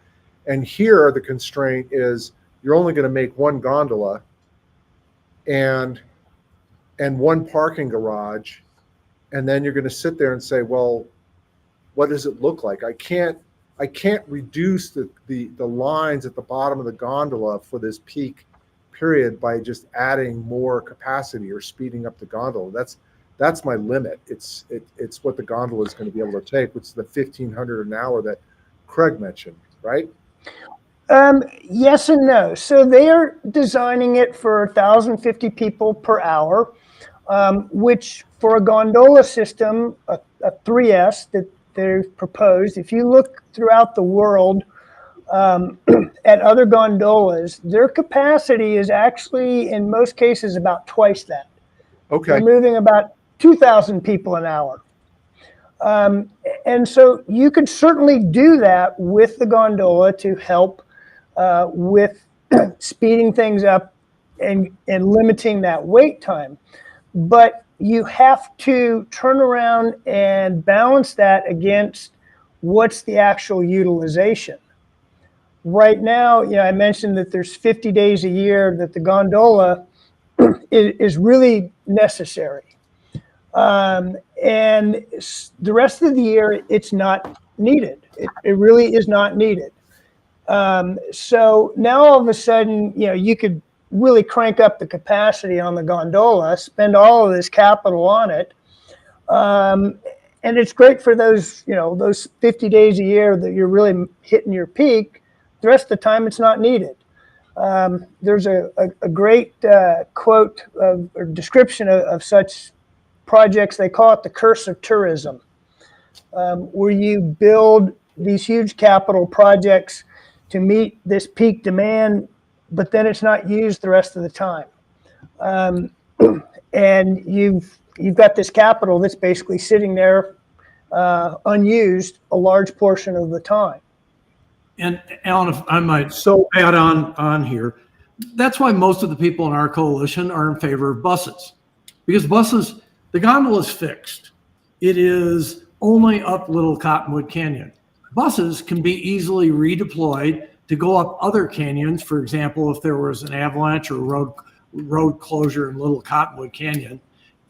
And here the constraint is you're only going to make one gondola and one parking garage, and then you're going to sit there and say, well, what does it look like? I can't reduce the lines at the bottom of the gondola for this peak period by just adding more capacity or speeding up the gondola. That's my limit. It's what the gondola is going to be able to take, which is the 1,500 an hour that Craig mentioned, right? Yes and no. So they are designing it for 1,050 people per hour, which for a gondola system, a 3S that they've proposed, if you look throughout the world at other gondolas, their capacity is actually, in most cases, about twice that. Okay. They're moving about 2,000 people an hour. And so you could certainly do that with the gondola to help with speeding things up and limiting that wait time. But you have to turn around and balance that against what's the actual utilization. Right now, I mentioned that there's 50 days a year that the gondola is really necessary. And the rest of the year, it's not needed. It really is not needed. So now all of a sudden, you could really crank up the capacity on the gondola, spend all of this capital on it. And it's great for those 50 days a year that you're really hitting your peak. The rest of the time, it's not needed. There's a great quote or description of such projects. They call it the curse of tourism, where you build these huge capital projects to meet this peak demand, but then it's not used the rest of the time. And you've got this capital that's basically sitting there unused a large portion of the time. And Alan, if I might add on here, that's why most of the people in our coalition are in favor of buses, because buses, the gondola is fixed. It is only up Little Cottonwood Canyon. Buses can be easily redeployed to go up other canyons. For example, if there was an avalanche or road closure in Little Cottonwood Canyon.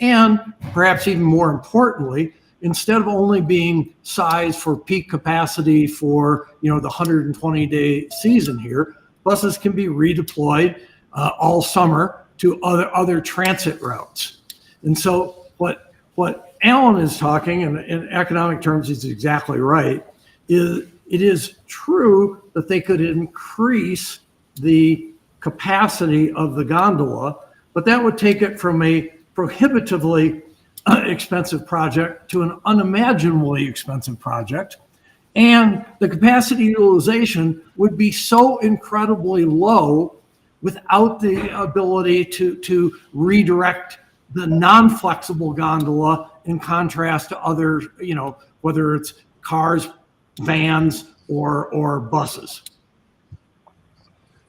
And perhaps even more importantly, instead of only being sized for peak capacity for, the 120-day season here, buses can be redeployed all summer to other transit routes. And so what Alan is talking, and in economic terms, he's exactly right, is it is true that they could increase the capacity of the gondola, but that would take it from a prohibitively expensive project to an unimaginably expensive project. And the capacity utilization would be so incredibly low without the ability to redirect the non-flexible gondola in contrast to other, whether it's cars, vans, or buses.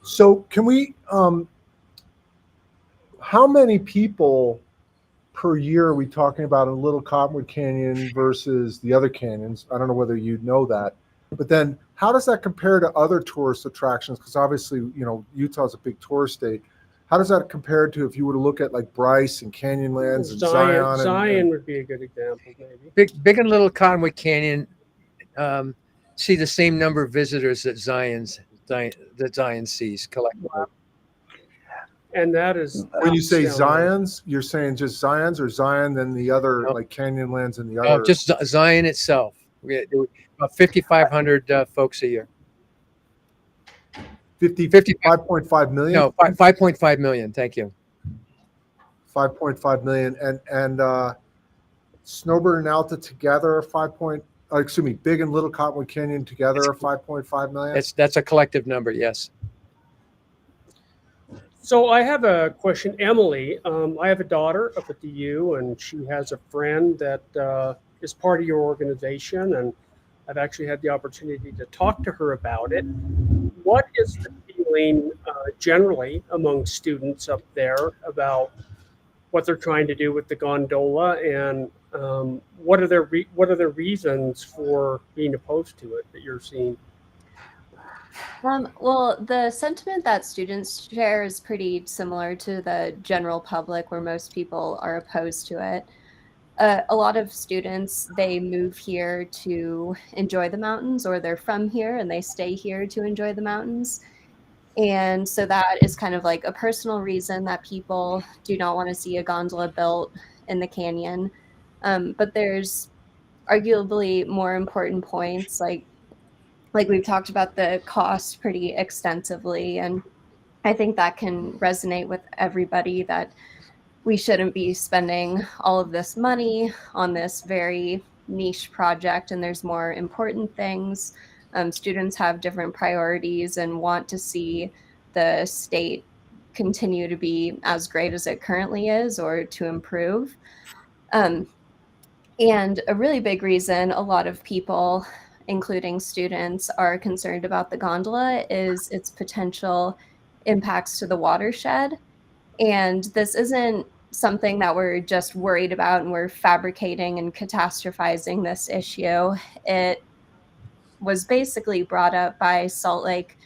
So can we, how many people per year are we talking about in Little Cottonwood Canyon versus the other canyons? I don't know whether you know that, but then how does that compare to other tourist attractions? Because obviously, Utah's a big tourist state. How does that compare to if you were to look at like Bryce and Canyonlands and Zion? Zion would be a good example, maybe. Big and Little Cottonwood Canyon see the same number of visitors that Zion sees collectively. Wow. And that is when you say outstanding. Zions, you're saying just Zions, or Zion then the other like Canyonlands and the other? Just Zion itself. We had about 5,500 folks a year. 5.5 million? No, 5.5 million. Thank you. 5.5 million. And Snowbird and Alta together are Big and Little Cottonwood Canyon together are 5.5 million? That's a collective number, yes. So I have a question, Emily. I have a daughter up at the U, and she has a friend that is part of your organization, and I've actually had the opportunity to talk to her about it. What is the feeling generally among students up there about what they're trying to do with the gondola, and what are their reasons for being opposed to it that you're seeing? Well, the sentiment that students share is pretty similar to the general public, where most people are opposed to it. A lot of students, they move here to enjoy the mountains, or they're from here and they stay here to enjoy the mountains. And so that is kind of like a personal reason that people do not want to see a gondola built in the canyon. But there's arguably more important points, like we've talked about the cost pretty extensively, and I think that can resonate with everybody that we shouldn't be spending all of this money on this very niche project, and there's more important things. Students have different priorities and want to see the state continue to be as great as it currently is, or to improve. And a really big reason a lot of people, including students, are concerned about the gondola is its potential impacts to the watershed. And this isn't something that we're just worried about and we're fabricating and catastrophizing this issue. It was basically brought up by Salt Lake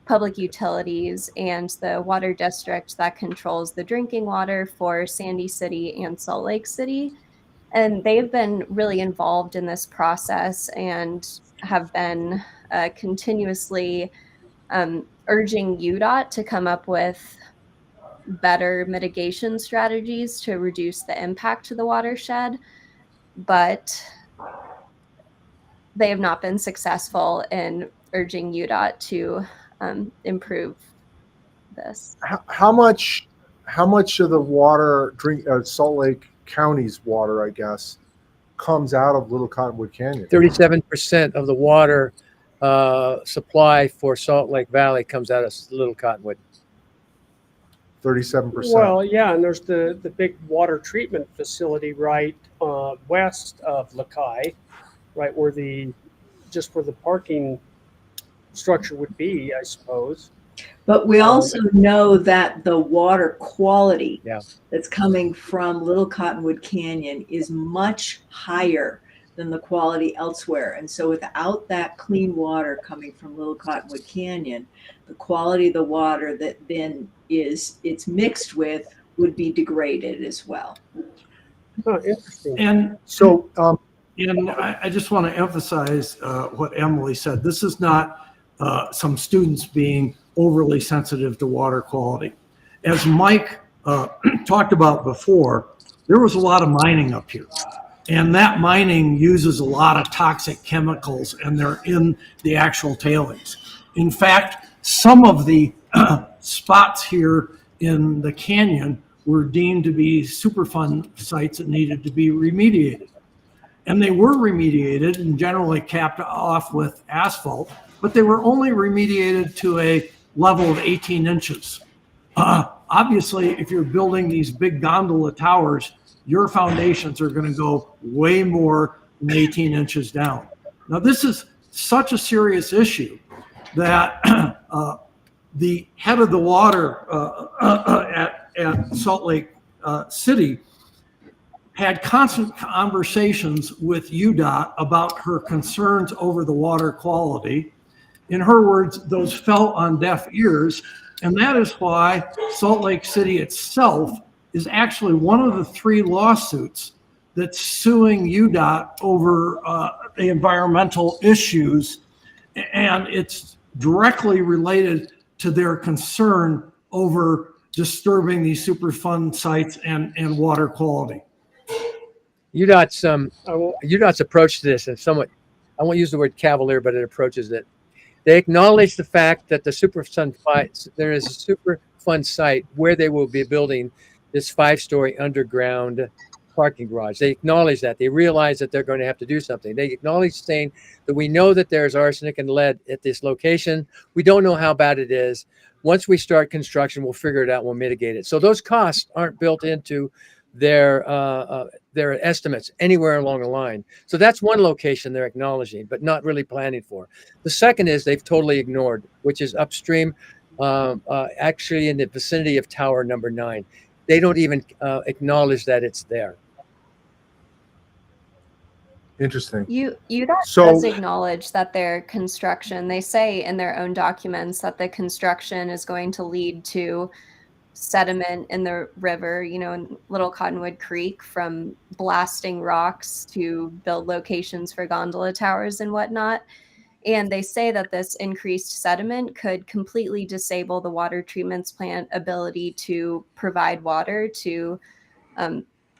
Public Utilities and the water district that controls the drinking water for Sandy City and Salt Lake City. And they've been really involved in this process and have been continuously urging UDOT to come up with better mitigation strategies to reduce the impact to the watershed. But they have not been successful in urging UDOT to improve this. How much of the water, Salt Lake County's water, I guess, comes out of Little Cottonwood Canyon? 37% of the water supply for Salt Lake Valley comes out of Little Cottonwood. 37%. Well, yeah, and there's the big water treatment facility right west of Lakai, right where where the parking structure would be, I suppose. But we also know that the water quality Yeah. that's coming from Little Cottonwood Canyon is much higher than the quality elsewhere. And so without that clean water coming from Little Cottonwood Canyon, the quality of the water that then it's mixed with would be degraded as well. Oh, interesting. And So, And I just want to emphasize what Emily said. This is not some students being overly sensitive to water quality. As Mike talked about before, there was a lot of mining up here. And that mining uses a lot of toxic chemicals, and they're in the actual tailings. In fact, some of the spots here in the canyon were deemed to be Superfund sites that needed to be remediated. And they were remediated and generally capped off with asphalt, but they were only remediated to a level of 18 inches. Obviously, if you're building these big gondola towers, your foundations are going to go way more than 18 inches down. Now, this is such a serious issue that the head of the water at Salt Lake City had constant conversations with UDOT about her concerns over the water quality. In her words, those fell on deaf ears, and that is why Salt Lake City itself is actually one of the 3 lawsuits that's suing UDOT over the environmental issues, and it's directly related to their concern over disturbing these Superfund sites and water quality. UDOT's approach to this is somewhat, I won't use the word cavalier, but it approaches it. They acknowledge the fact that there is a Superfund site where they will be building this 5-story underground parking garage. They acknowledge that. They realize that they're going to have to do something. They acknowledge saying that we know that there's arsenic and lead at this location. We don't know how bad it is. Once we start construction, we'll figure it out. We'll mitigate it. So those costs aren't built into their estimates anywhere along the line. So that's one location they're acknowledging, but not really planning for. The second is they've totally ignored, which is upstream, actually in the vicinity of Tower Number 9. They don't even acknowledge that it's there. interesting. UDOT So- does acknowledge that their construction, they say in their own documents that the construction is going to lead to sediment in the river, in Little Cottonwood Creek, from blasting rocks to build locations for gondola towers and whatnot. And they say that this increased sediment could completely disable the water treatment plant ability to provide water to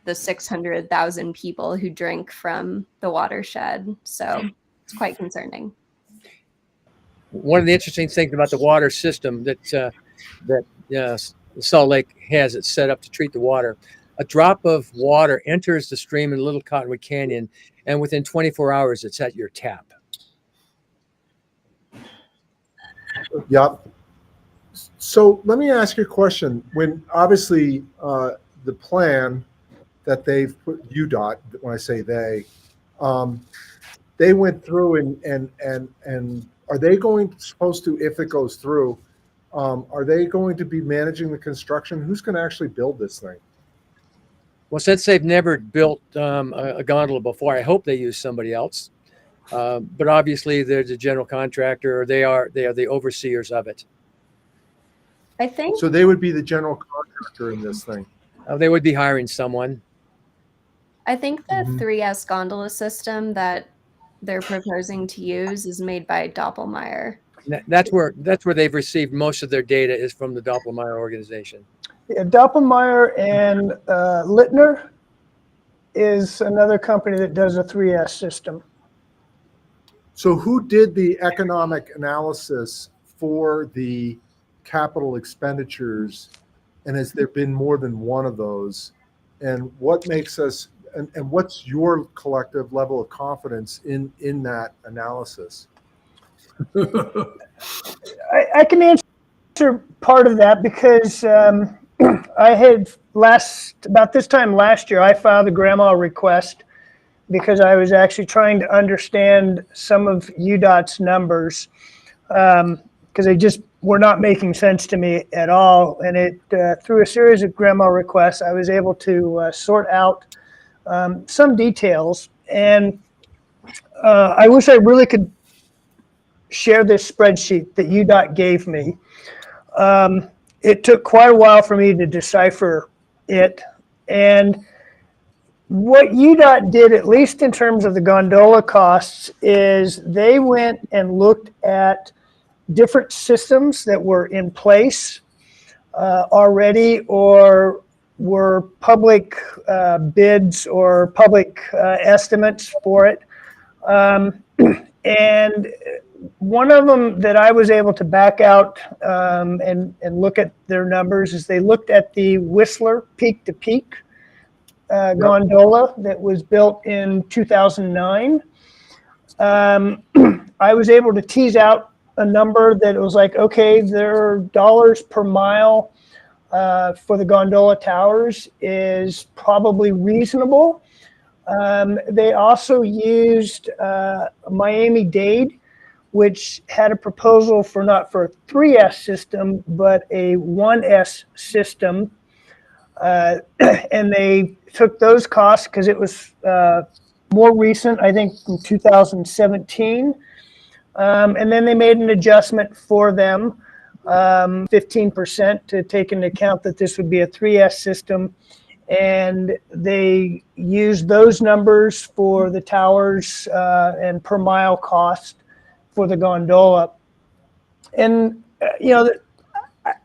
the 600,000 people who drink from the watershed. So it's quite concerning. One of the interesting things about the water system that Salt Lake has it set up to treat the water, a drop of water enters the stream in Little Cottonwood Canyon, and within 24 hours, it's at your tap. Yep. So let me ask you a question. When obviously the plan that they've put, UDOT, when I say they went through and are they supposed to, if it goes through, are they going to be managing the construction? Who's going to actually build this thing? Well, since they've never built a gondola before, I hope they use somebody else. But obviously, there's a general contractor, or they are the overseers of it. I think So they would be the general contractor in this thing. They would be hiring someone. the Mhm. 3S gondola system that they're proposing to use is made by Doppelmayr. That's where they've received most of their data is from the Doppelmayr organization. Yeah, Doppelmayr and Littner is another company that does a 3S system. So who did the economic analysis for the capital expenditures? And has there been more than one of those? And what makes us, and what's your collective level of confidence in that analysis? I can answer part of that because I had about this time last year, I filed a grandma request because I was actually trying to understand some of UDOT's numbers because they just were not making sense to me at all. And through a series of grandma requests, I was able to sort out some details. And I wish I really could share this spreadsheet that UDOT gave me. It took quite a while for me to decipher it. And what UDOT did, at least in terms of the gondola costs, is they went and looked at different systems that were in place already or were public bids or public estimates for it. And one of them that I was able to back out and look at their numbers is they looked at the Whistler Peak to Peak gondola that was built in 2009. I was able to tease out a number that was like, okay, their dollars per mile for the gondola towers is probably reasonable. They also used Miami-Dade, which had a proposal for not for a 3S system, but a 1S system. And they took those costs because it was more recent, I think in 2017. And then they made an adjustment for them, 15% to take into account that this would be a 3S system. And they used those numbers for the towers and per mile cost for the gondola. And,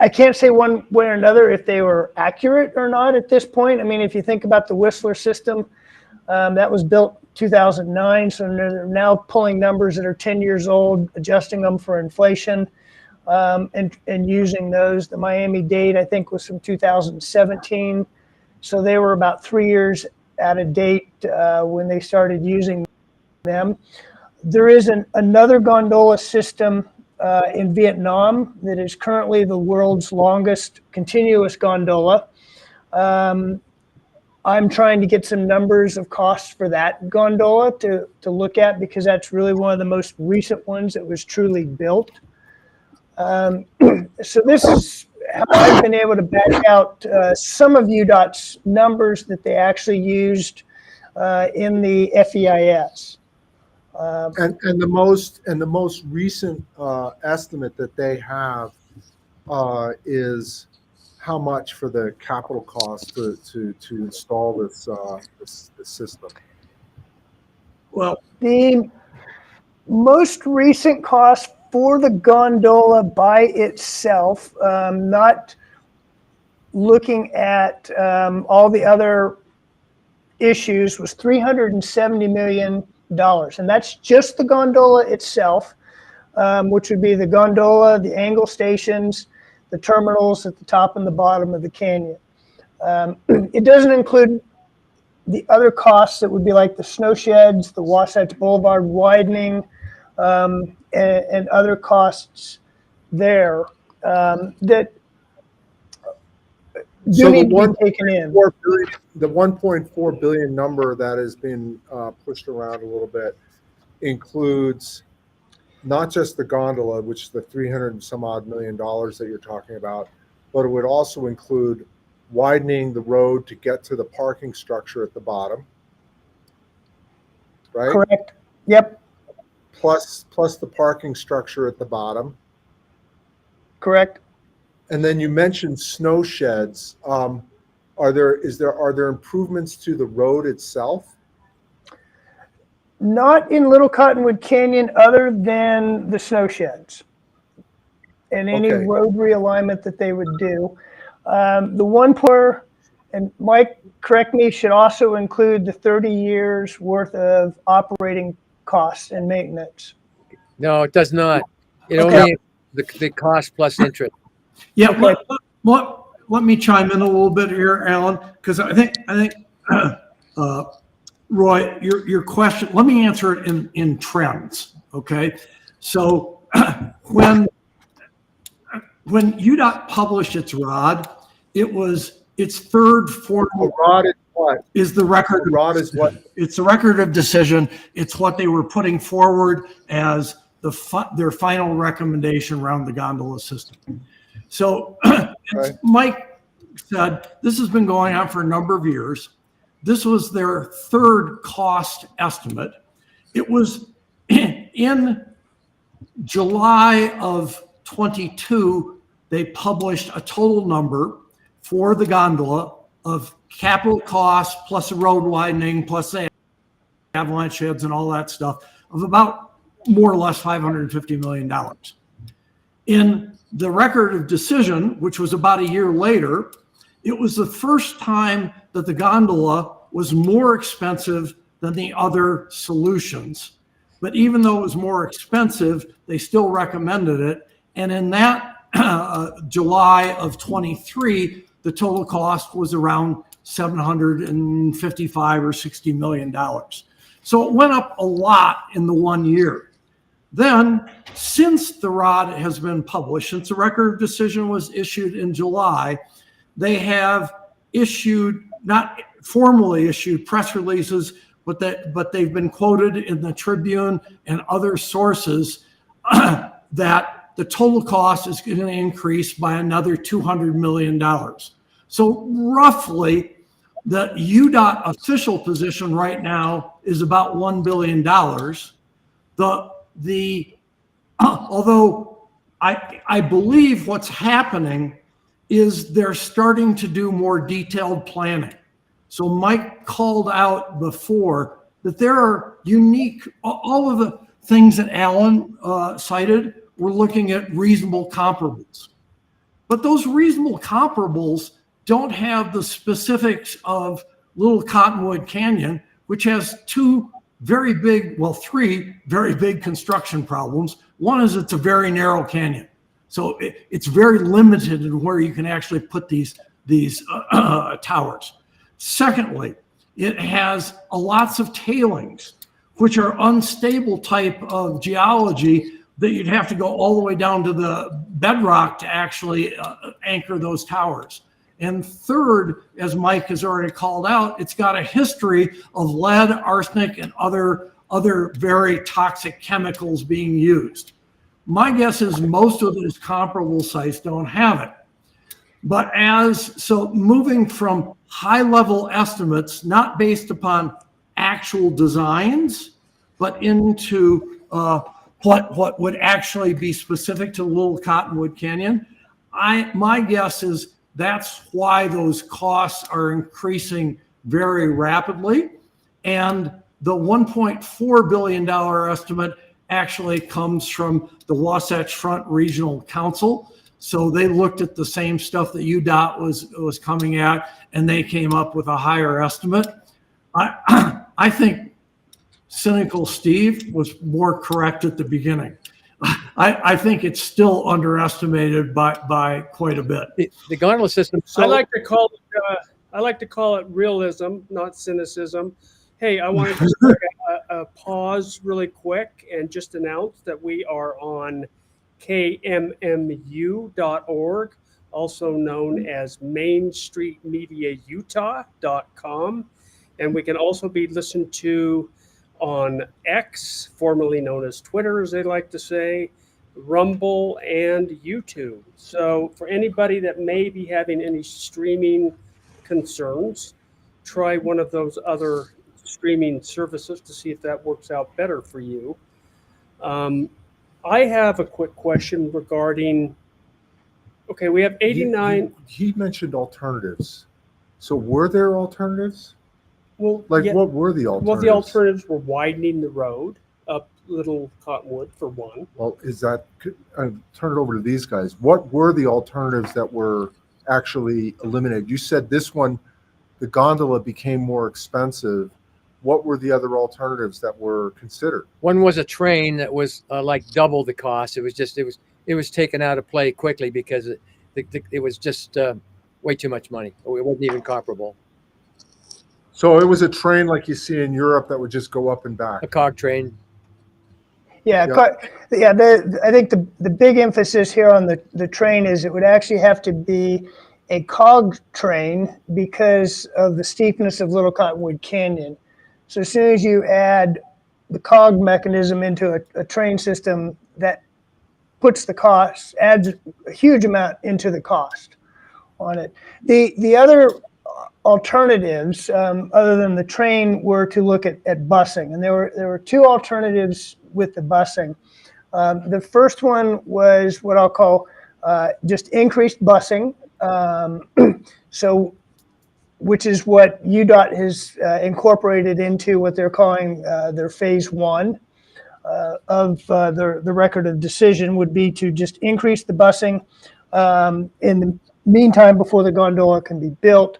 I can't say one way or another if they were accurate or not at this point. I mean, if you think about the Whistler system, that was built 2009, so they're now pulling numbers that are 10 years old, adjusting them for inflation, and using those. The Miami-Dade, I think, was from 2017, so they were about 3 years out of date when they started using them. There is another gondola system in Vietnam that is currently the world's longest continuous gondola. I'm trying to get some numbers of costs for that gondola to look at because that's really one of the most recent ones that was truly built. So this is how I've been able to back out some of UDOT's numbers that they actually used in the FEIS. And the most recent estimate that they have is how much for the capital cost to install this system. Well, The most recent cost for the gondola by itself, not looking at all the other issues, was $370 million. And that's just the gondola itself, which would be the gondola, the angle stations, the terminals at the top and the bottom of the canyon. It doesn't include the other costs that would be like the snow sheds, the Wasatch Boulevard widening, and other costs there that do need to be taken in. The 1.4 billion number that has been pushed around a little bit includes not just the gondola, which is the 300 and some odd $1 million that you're talking about, but it would also include widening the road to get to the parking structure at the bottom, right? Correct. Yep. Plus the parking structure at the bottom. Correct. And then you mentioned snow sheds. Are there improvements to the road itself? Not in Little Cottonwood Canyon other than the snow sheds and any Okay. road realignment that they would do. The one per, and Mike, correct me, should also include the 30 years worth of operating costs and maintenance. No, it does not. It Okay. only the cost plus interest. yeah, let me chime in a little bit here, Alan, because I think Roy, your question, let me answer it in trends, okay? So when UDOT published its ROD, it was its third formal. ROD is what? Is the record. ROD is what? It's the record of decision. It's what they were putting forward as their final recommendation around the gondola system. So Okay. Mike said, this has been going on for a number of years. This was their third cost estimate. It was in July of 22, they published a total number for the gondola of capital costs plus a road widening plus the avalanche sheds and all that stuff of about more or less $550 million. In the record of decision, which was about a year later, it was the first time that the gondola was more expensive than the other solutions. But even though it was more expensive, they still recommended it. And in that July of 23, the total cost was around $755 or $60 million. So it went up a lot in the 1 year. Then, since the ROD has been published, since the record of decision was issued in July, they have issued, not formally issued press releases, but they've been quoted in the Tribune and other sources that the total cost is going to increase by another $200 million. So roughly, the UDOT official position right now is about $1 billion. Although I believe what's happening is they're starting to do more detailed planning. So Mike called out before that there are unique, all of the things that Alan cited, we're looking at reasonable comparables. But those reasonable comparables don't have the specifics of Little Cottonwood Canyon, which has three very big construction problems. One is it's a very narrow canyon. So it's very limited in where you can actually put these towers. Secondly, it has lots of tailings, which are unstable type of geology that you'd have to go all the way down to the bedrock to actually anchor those towers. And third, as Mike has already called out, it's got a history of lead, arsenic, and other very toxic chemicals being used. My guess is most of those comparable sites don't have it. But so moving from high level estimates, not based upon actual designs, but into what would actually be specific to Little Cottonwood Canyon, my guess is that's why those costs are increasing very rapidly. And the $1.4 billion estimate actually comes from the Wasatch Front Regional Council. So they looked at the same stuff that UDOT was coming at, and they came up with a higher estimate. I think cynical Steve was more correct at the beginning. I think it's still underestimated by quite a bit. The gondola system. I like to call it realism, not cynicism. Hey, I want to just take a pause really quick and just announce that we are on KMMU.org, also known as MainStreetMediaUtah.com. And we can also be listened to on X, formerly known as Twitter, as they like to say, Rumble, and YouTube. So for anybody that may be having any streaming concerns, try one of those other streaming services to see if that works out better for you. I have a quick question regarding, okay, we have 89. He mentioned alternatives. So were there alternatives? Well, Like yeah, what were the alternatives? well, the alternatives were widening the road up Little Cottonwood for one. Well, turn it over to these guys. What were the alternatives that were actually eliminated? You said this one, the gondola became more expensive. What were the other alternatives that were considered? One was a train that was like double the cost. It was taken out of play quickly because it was just way too much money. It wasn't even comparable. So it was a train like you see in Europe that would just go up and back. A cog train. Yeah, I think the big emphasis here on the train is it would actually have to be a cog train because of the steepness of Little Cottonwood Canyon. So as soon as you add the cog mechanism into a train system that puts the cost, adds a huge amount into the cost on it. The other alternatives, other than the train, were to look at busing, and there were two alternatives with the busing. The first one was what I'll call just increased busing. So, which is what UDOT has incorporated into what they're calling their phase one of the record of decision, would be to just increase the busing in the meantime before the gondola can be built.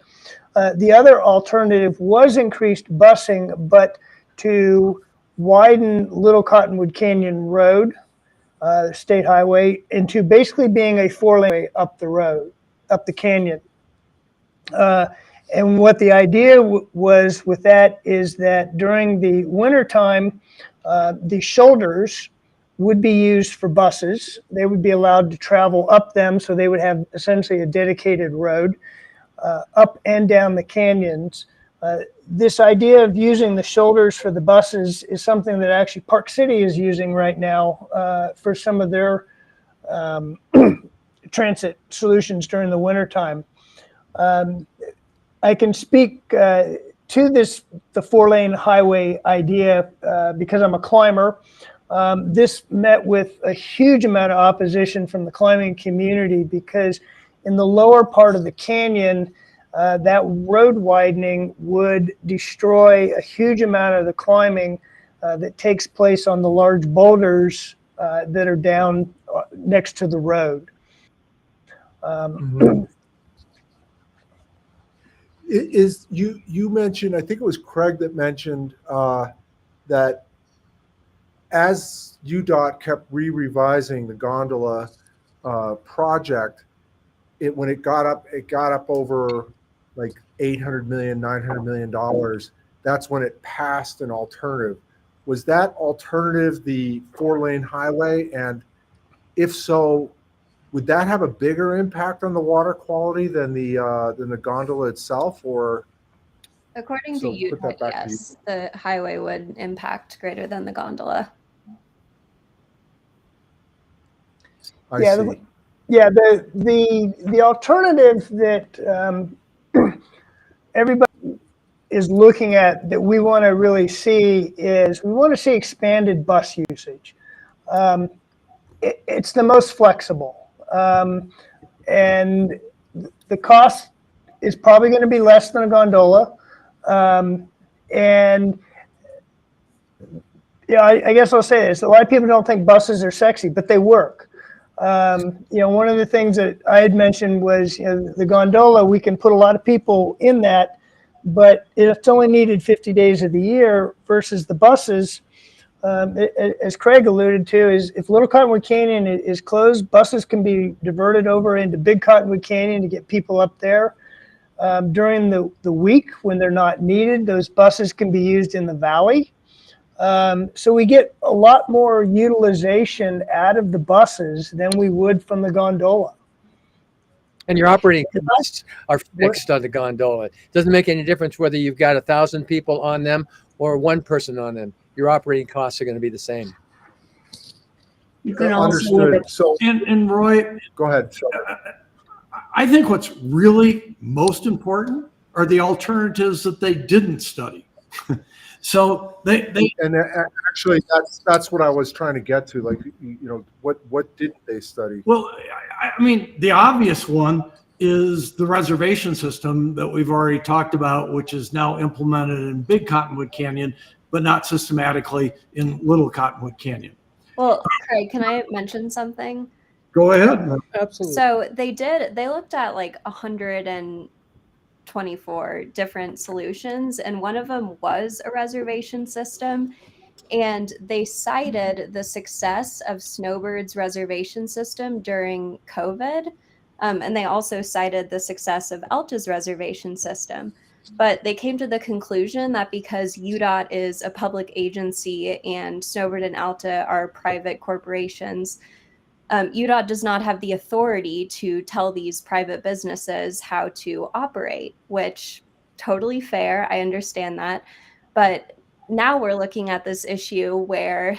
The other alternative was increased busing, but to widen Little Cottonwood Canyon Road, state highway, into basically being a 4-lane up the road, up the canyon. And what the idea was with that is that during the wintertime, the shoulders would be used for buses. They would be allowed to travel up them, so they would have essentially a dedicated road up and down the canyons. This idea of using the shoulders for the buses is something that actually Park City is using right now for some of their transit solutions during the wintertime. I can speak to the 4-lane highway idea because I'm a climber. This met with a huge amount of opposition from the climbing community, because in the lower part of the canyon, that road widening would destroy a huge amount of the climbing that takes place on the large boulders that are down next to the road. You mentioned, I think it was Craig that mentioned that as UDOT kept revising the gondola project, when it got up over like $800 million, $900 million. That's when it passed an alternative. Was that alternative the 4-lane highway? And if so, would that have a bigger impact on the water quality than the gondola itself? Or According to UDOT, yes, the highway would impact greater than the gondola. I see. The alternative that everybody is looking at, that we want to really see, is we want to see expanded bus usage. It's the most flexible, and the cost is probably going to be less than a gondola. And I guess I'll say this: a lot of people don't think buses are sexy, but they work. One of the things that I had mentioned was, the gondola, we can put a lot of people in that, but it's only needed 50 days of the year, versus the buses, as Craig alluded to, is if Little Cottonwood Canyon is closed, buses can be diverted over into Big Cottonwood Canyon to get people up there. During the week when they're not needed, those buses can be used in the valley. So we get a lot more utilization out of the buses than we would from the gondola. And your operating costs are fixed on the gondola. It doesn't make any difference whether you've got 1,000 people on them or one person on them. Your operating costs are going to be the same. You can also Understood. So, And Roy, go ahead. I think what's really most important are the alternatives that they didn't study. So they and actually that's what I was trying to get to. Like, what didn't they study? Well, I mean, the obvious one is the reservation system that we've already talked about, which is now implemented in Big Cottonwood Canyon, but not systematically in Little Cottonwood Canyon. Well, Craig, can I mention something? Go ahead. Absolutely. So they looked at like 124 different solutions, and one of them was a reservation system. And they cited the success of Snowbird's reservation system during COVID. And they also cited the success of Alta's reservation system. But they came to the conclusion that because UDOT is a public agency and Snowbird and Alta are private corporations, UDOT does not have the authority to tell these private businesses how to operate, which totally fair. I understand that. But now we're looking at this issue where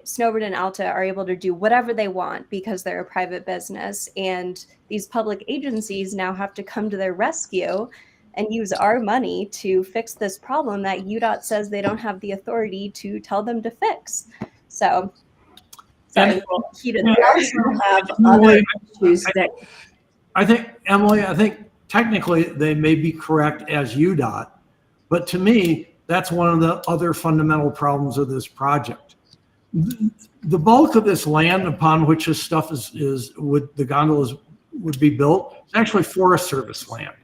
Snowbird and Alta are able to do whatever they want because they're a private business, and these public agencies now have to come to their rescue and use our money to fix this problem that UDOT says they don't have the authority to tell them to fix. So, sorry, heated. We also have other issues that I think, Emily, I think technically they may be correct as UDOT, but to me, that's one of the other fundamental problems of this project. The bulk of this land upon which this stuff the gondolas would be built is actually Forest Service land.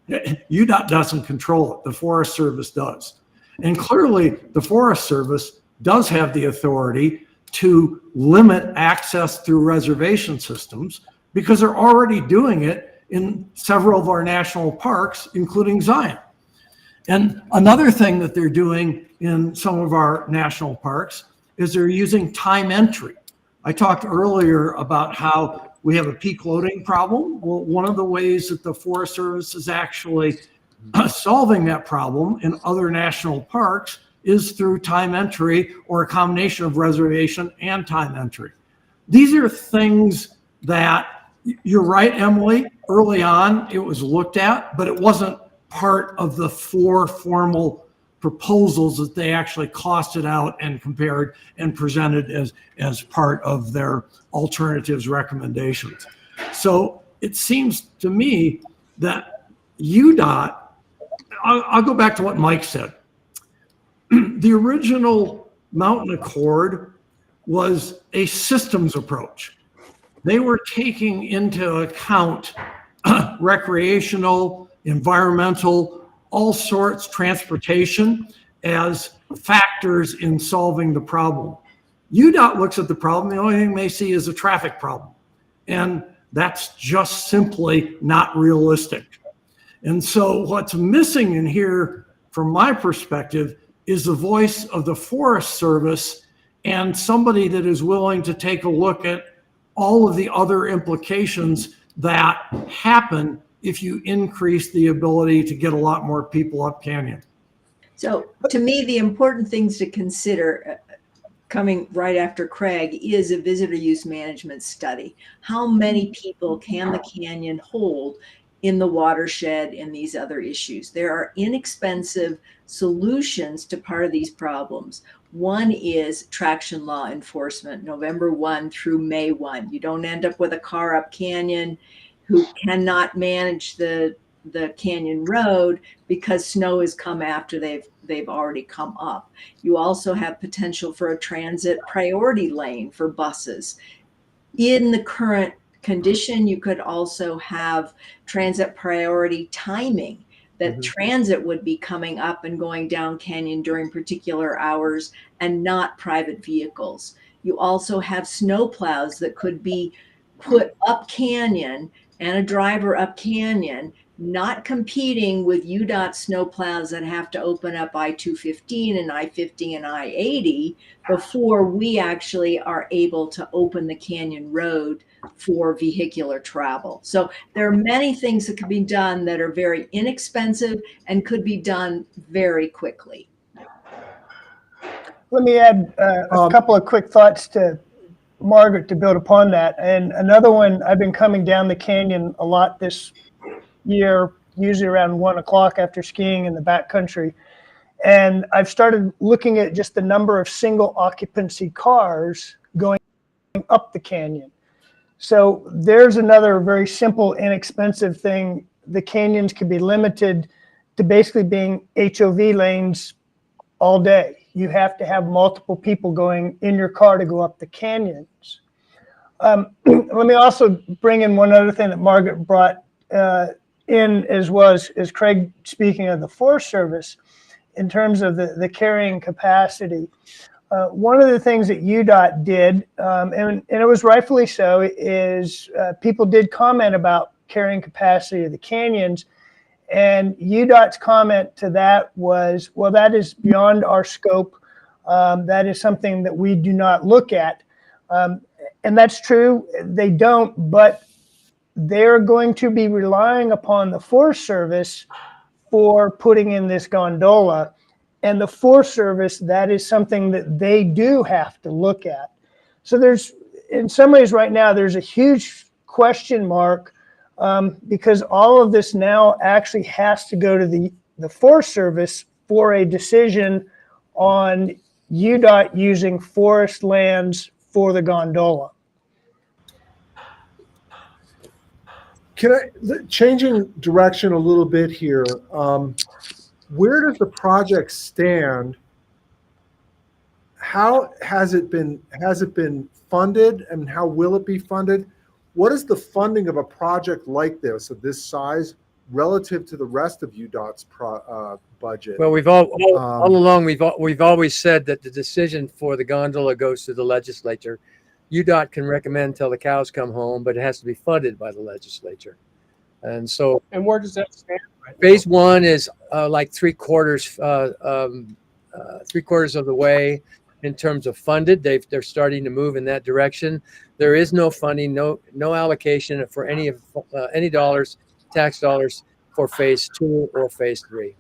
UDOT doesn't control it, the Forest Service does. And clearly the Forest Service does have the authority to limit access through reservation systems because they're already doing it in several of our national parks, including Zion. And another thing that they're doing in some of our national parks is they're using time entry. I talked earlier about how we have a peak loading problem. Well, one of the ways that the Forest Service is actually solving that problem in other national parks is through time entry, or a combination of reservation and time entry. These are things that, you're right, Emily, early on it was looked at, but it wasn't part of the 4 formal proposals that they actually costed out and compared and presented as part of their alternatives recommendations. So it seems to me that UDOT, I'll go back to what Mike said. The original Mountain Accord was a systems approach. They were taking into account recreational, environmental, all sorts, transportation as factors in solving the problem. UDOT looks at the problem, the only thing they see is a traffic problem. And that's just simply not realistic. And so what's missing in here, from my perspective, is the voice of the Forest Service and somebody that is willing to take a look at all of the other implications that happen if you increase the ability to get a lot more people up canyon. So to me, the important things to consider coming right after Craig is a visitor use management study. How many people can the canyon hold in the watershed and these other issues? There are inexpensive solutions to part of these problems. One is traction law enforcement, November 1 through May 1. You don't end up with a car up canyon who cannot manage the canyon road because snow has come after they've already come up. You also have potential for a transit priority lane for buses. In the current condition, you could also have transit priority timing, that transit would be coming up and going down canyon during particular hours and not private vehicles. You also have snow plows that could be put up canyon and a driver up canyon, not competing with UDOT snow plows that have to open up I-215 and I-50 and I-80 before we actually are able to open the canyon road for vehicular travel. So there are many things that could be done that are very inexpensive and could be done very quickly. Let me add a couple of quick thoughts to Margaret to build upon that. And another one, I've been coming down the canyon a lot this year, usually around 1 o'clock after skiing in the backcountry. And I've started looking at just the number of single occupancy cars going up the canyon. So there's another very simple, inexpensive thing. The canyons can be limited to basically being HOV lanes all day. You have to have multiple people going in your car to go up the canyons. Let me also bring in one other thing that Margaret brought in, as was as Craig speaking of the Forest Service in terms of the carrying capacity. One of the things that UDOT did, and it was rightfully so, is people did comment about carrying capacity of the canyons. And UDOT's comment to that was, well, that is beyond our scope. That is something that we do not look at. And that's true, they don't, but they're going to be relying upon the Forest Service for putting in this gondola. And the Forest Service, that is something that they do have to look at. So there's, in some ways right now, there's a huge question mark because all of this now actually has to go to the Forest Service for a decision on UDOT using forest lands for the gondola. Changing direction a little bit here, where does the project stand? How has it been funded, and how will it be funded? What is the funding of a project like this, of this size, relative to the rest of UDOT's budget? Well, all along we've always said that the decision for the gondola goes to the legislature. UDOT can recommend till the cows come home, but it has to be funded by the legislature. And so, And where does that stand? Right phase one is like three quarters of the way in terms of funded. They're starting to move in that direction. There is no funding, no allocation for any dollars, tax dollars, for phase two or phase three.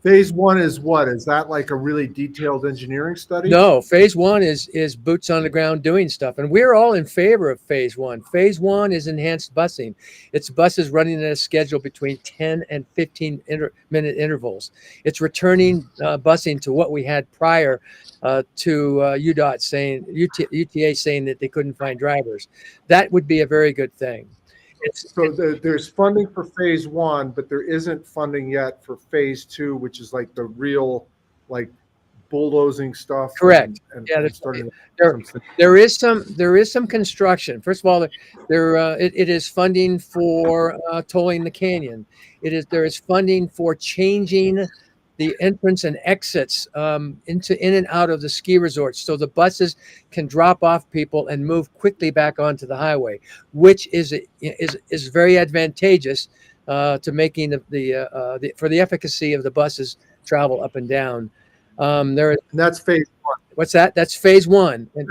Phase one is what? Is that like a really detailed engineering study? No, phase one is boots on the ground doing stuff. And we're all in favor of phase one. Phase one is enhanced busing. It's buses running at a schedule between 10 and 15 minute intervals. It's returning busing to what we had prior to UDOT saying, UTA saying that they couldn't find drivers. That would be a very good thing. So there's funding for phase one, but there isn't funding yet for phase two, which is like the real, like, bulldozing stuff. Correct. And Yeah, starting there is some construction. First of all, it is funding for tolling the canyon. There is funding for changing the entrance and exits in and out of the ski resorts, so the buses can drop off people and move quickly back onto the highway, which is very advantageous to making for the efficacy of the buses travel up and down. And that's phase one. What's that? That's phase one, and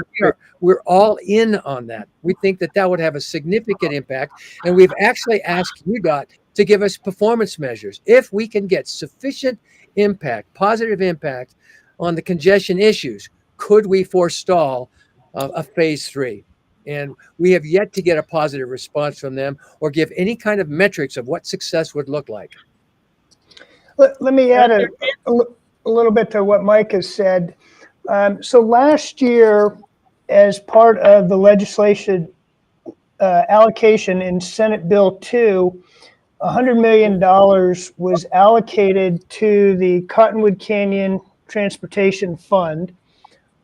we're all in on that. We think that would have a significant impact, and we've actually asked UDOT to give us performance measures. If we can get sufficient impact, positive impact on the congestion issues, could we forestall a phase three? And we have yet to get a positive response from them or give any kind of metrics of what success would look like. Let me add a little bit to what Mike has said. So last year, as part of the legislation allocation in Senate Bill 2, $100 million was allocated to the Cottonwood Canyon Transportation Fund.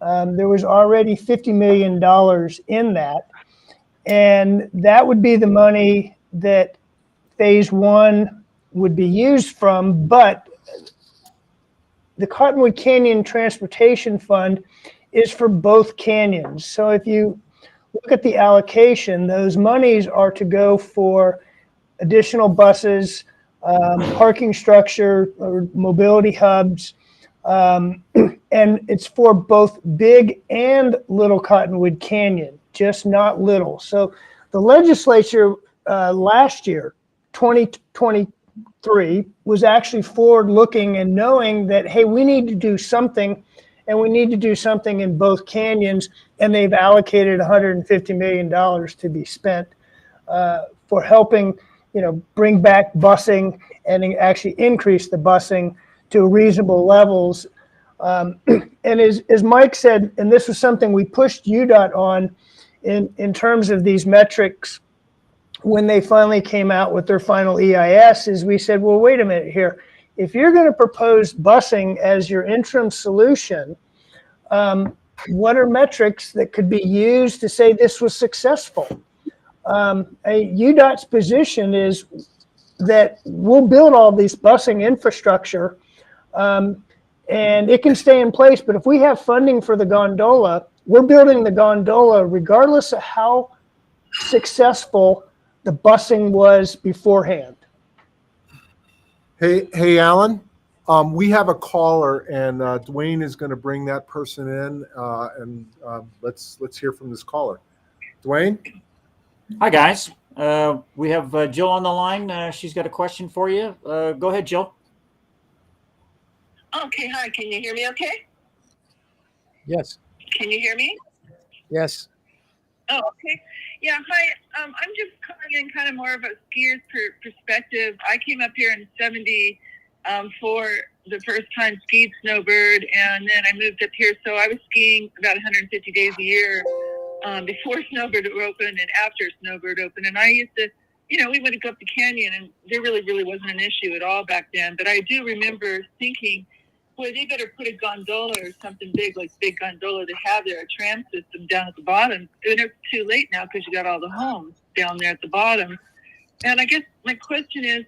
There was already $50 million in that, and that would be the money that phase one would be used from, but the Cottonwood Canyon Transportation Fund is for both canyons. So if you look at the allocation, those monies are to go for additional buses, parking structure, or mobility hubs, and it's for both Big and Little Cottonwood Canyon, just not Little. So the legislature last year, 2023, was actually forward-looking and knowing that, hey, we need to do something, and we need to do something in both canyons, and they've allocated $150 million to be spent for helping bring back busing and actually increase the busing to reasonable levels. And as Mike said, and this was something we pushed UDOT on in terms of these metrics when they finally came out with their final EIS, is we said, well, wait a minute here. If you're going to propose busing as your interim solution, what are metrics that could be used to say this was successful? UDOT's position is that we'll build all these busing infrastructure and it can stay in place. But if we have funding for the gondola, we're building the gondola regardless of how successful the busing was beforehand. Hey, Alan, we have a caller, and Dwayne is going to bring that person in, and let's hear from this caller. Dwayne? Hi, guys. We have Jill on the line. She's got a question for you. Go ahead, Jill. Okay, hi. Can you hear me okay? Yes. Can you hear me? Yes. Oh, okay. Yeah, hi. I'm just calling in kind of more of a skier's perspective. I came up here in 70 for the first time, skied snowbird, and then I moved up here. So I was skiing about 150 days a year before snowbird opened and after snowbird opened. And I used to, we would go up the canyon, and there really wasn't an issue at all back then. But I do remember thinking, boy, they better put a gondola or something big, like big gondola to have there, a tram system down at the bottom. And it's too late now because you got all the homes down there at the bottom. And I guess my question is,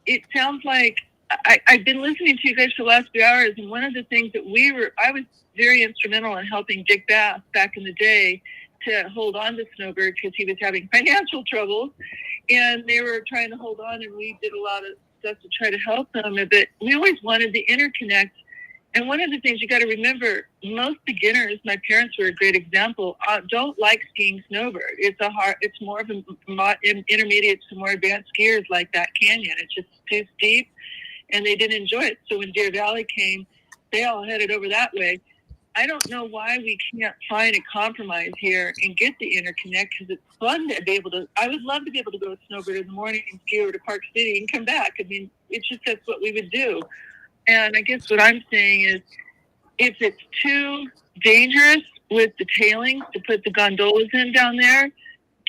it sounds like I've been listening to you guys for the last few hours, and one of the things that I was very instrumental in helping Dick Bass back in the day to hold on to Snowbird because he was having financial troubles, and they were trying to hold on, and we did a lot of stuff to try to help them. But we always wanted the interconnect. And one of the things you got to remember, most beginners, my parents were a great example, don't like skiing snowbird. It's more of an intermediate to more advanced skiers like that canyon. It's just too steep, and they didn't enjoy it. So when Deer Valley came, they all headed over that way. I don't know why we can't find a compromise here and get the interconnect, because it's fun to be able to. I would love to be able to go snowbird in the morning and ski over to Park City and come back. I mean, it's just that's what we would do. And I guess what I'm saying is, if it's too dangerous with the tailings to put the gondolas in down there,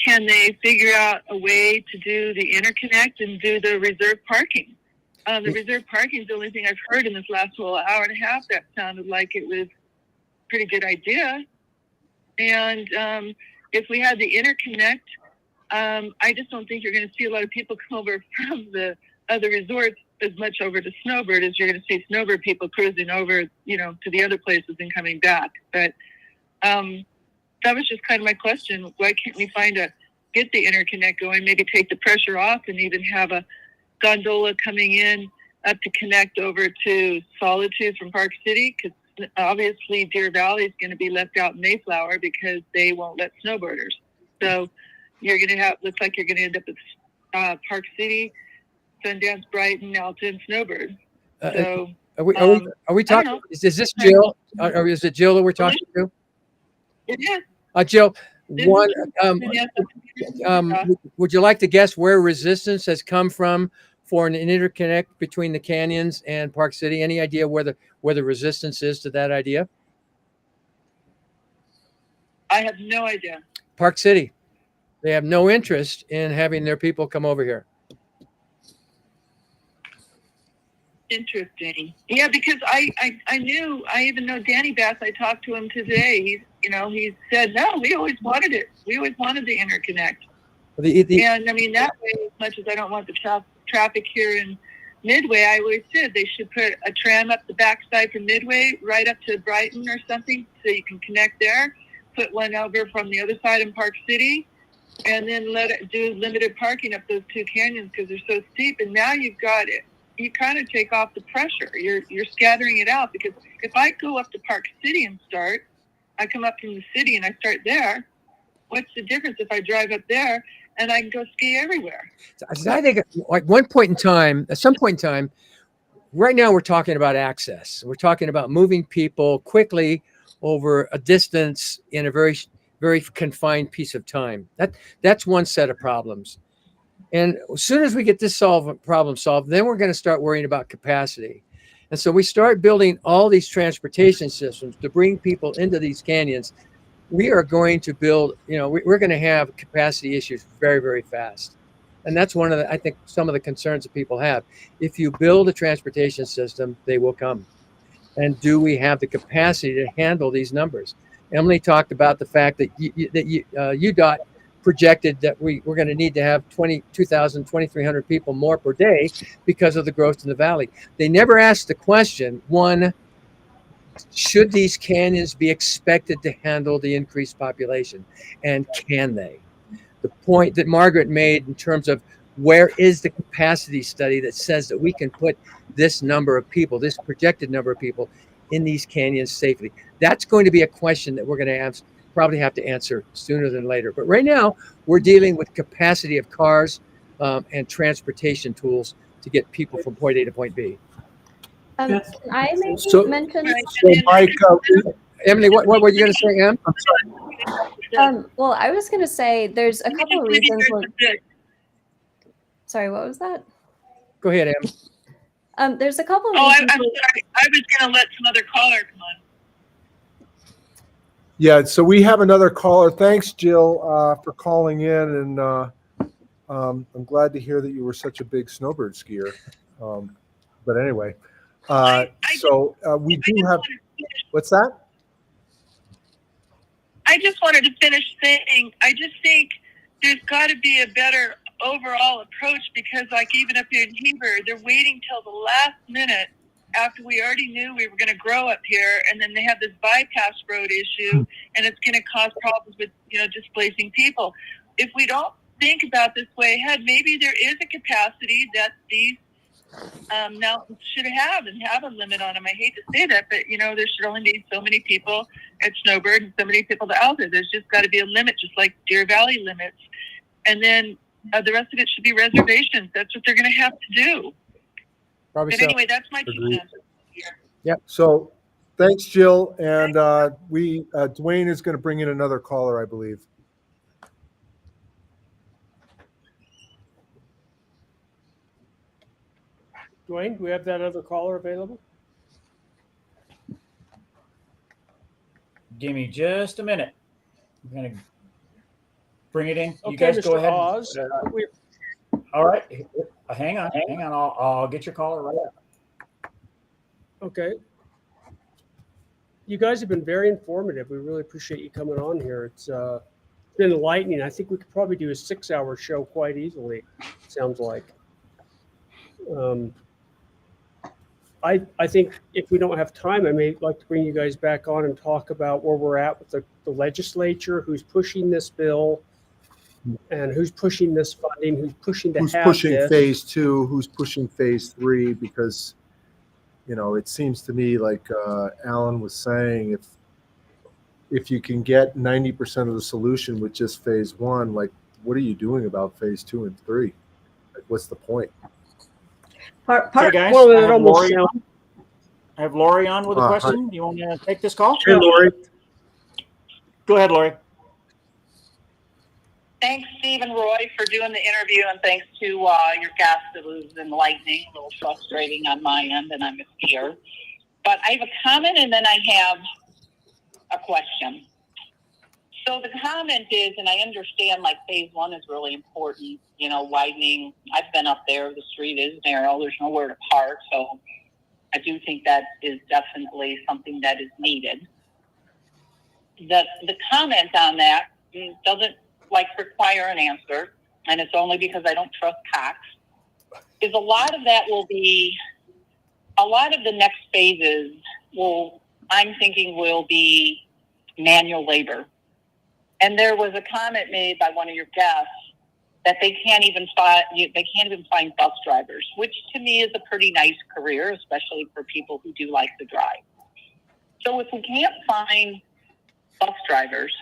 can they figure out a way to do the interconnect and do the reserve parking? The reserve parking is the only thing I've heard in this last whole hour and a half that sounded like it was a pretty good idea. And if we had the interconnect, I just don't think you're going to see a lot of people come over from the other resorts as much over to Snowbird as you're going to see Snowbird people cruising over, to the other places and coming back. But that was just kind of my question. Why can't we get the interconnect going, maybe take the pressure off and even have a gondola coming in up to connect over to Solitude from Park City? Because obviously Deer Valley is going to be left out in Mayflower because they won't let snowbirders. So looks like you're going to end up at Park City, Sundance, Brighton, Alta, and Snowbird. So are we talking? Is this Jill? Or is it Jill that we're talking to? It is. Jill, would you like to guess where resistance has come from for an interconnect between the canyons and Park City? Any idea where the resistance is to that idea? I have no idea. Park City. They have no interest in having their people come over here. Interesting. Yeah, because I even know Danny Bass. I talked to him today. He said, no, we always wanted it. We always wanted the interconnect. And I mean, that way, as much as I don't want the traffic here in Midway, I always said they should put a tram up the backside from Midway right up to Brighton or something so you can connect there. Put one over from the other side in Park City, and then let it do limited parking up those two canyons because they're so steep. And now you've got it. You kind of take off the pressure. You're scattering it out, because if I go up to Park City and I come up from the city and I start there, what's the difference if I drive up there and I can go ski everywhere? So I think at some point in time, right now we're talking about access. We're talking about moving people quickly over a distance in a very, very confined piece of time. That's one set of problems. And as soon as we get this problem solved, then we're going to start worrying about capacity. And so we start building all these transportation systems to bring people into these canyons. We are going to build, we're going to have capacity issues very, very fast. And that's I think some of the concerns that people have. If you build a transportation system, they will come. And do we have the capacity to handle these numbers? Emily talked about the fact that UDOT projected that we're going to need to have 22,000, 2,300 people more per day because of the growth in the valley. They never asked the question, one, should these canyons be expected to handle the increased population? And can they? The point that Margaret made in terms of where is the capacity study that says that we can put this number of people, this projected number of people in these canyons safely? That's going to be a question that we're going to probably have to answer sooner than later. But right now, we're dealing with capacity of cars and transportation tools to get people from point A to point B. Yes. Can I maybe So- mention? So Mike, Emily, what were you going to say, Em? Well, I was going to say there's a couple of reasons. Sorry, what was that? Go ahead, Em. There's a couple of Oh, reasons. I'm sorry. I was going to let some other caller come on. yeah, so we have another caller. Thanks, Jill, for calling in, and I'm glad to hear that you were such a big snowbird skier. But anyway, we do have. What's that? I just wanted to finish saying, I just think there's got to be a better overall approach because, like, even up here in Heber, they're waiting till the last minute after we already knew we were going to grow up here, and then they have this bypass road issue, and it's going to cause problems with, displacing people. If we don't think about this way ahead, maybe there is a capacity that these mountains should have and have a limit on them. I hate to say that, but there should only be so many people at Snowbird and so many people to Alta. There's just got to be a limit, just like Deer Valley limits. And then the rest of it should be reservations. That's what they're going to have to do. Probably But so. anyway, that's my 2 cents. So, thanks, Jill, and Dwayne is going to bring in another caller, I believe. Dwayne, do we have that other caller available? Give me just a minute. I'm gonna bring it in. You Okay, guys go Mr. ahead. Oz. All right. Hang on. I'll get your caller right up. Okay. You guys have been very informative. We really appreciate you coming on here. It's been enlightening. I think we could probably do a 6-hour show quite easily. Sounds like. I think if we don't have time, I may like to bring you guys back on and talk about where we're at with the legislature, who's pushing this bill, and who's pushing this funding, who's pushing to Who's have pushing this. phase 2? Who's pushing phase 3? Because, it seems to me like Alan was saying, if you can get 90% of the solution with just phase 1, like, what are you doing about phase 2 and 3? Like, what's the point? Hey guys, Well, I it have almost Lori. sounds. I have Lori on with a Hi. question. You want to take this call? Hey, Lori. Go ahead, Lori. Thanks, Steve and Roy, for doing the interview, and thanks to your guest. It was enlightening, a little frustrating on my end, and I'm a skier. But I have a comment, and then I have a question. So the comment is, and I understand, like, phase 1 is really important, widening. I've been up there. The street is narrow. There's nowhere to park. So I do think that is definitely something that is needed. The comment on that doesn't require an answer, and it's only because I don't trust Cox, is a lot of that will be, a lot of the next phases I'm thinking will be manual labor. And there was a comment made by one of your guests that they can't even find bus drivers, which to me is a pretty nice career, especially for people who do like to drive. So if we can't find bus drivers,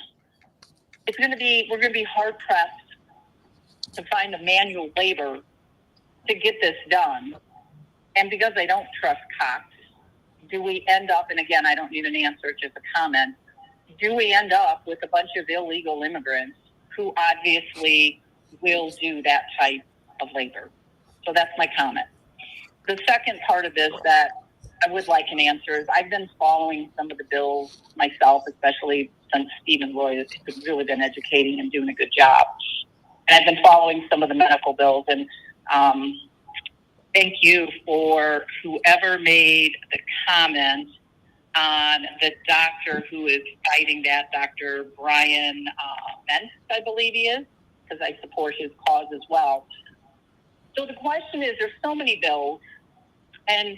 we're going to be hard pressed to find the manual labor to get this done. And because I don't trust Cox, do we end up, and again, I don't need an answer, just a comment, do we end up with a bunch of illegal immigrants who obviously will do that type of labor? So that's my comment. The second part of this that I would like an answer is, I've been following some of the bills myself, especially since Steve and Roy has really been educating and doing a good job. And I've been following some of the medical bills, and thank you for whoever made the comment on the doctor who is fighting that, Dr. Brian Mentz, I believe he is, because I support his cause as well. So the question is, there's so many bills and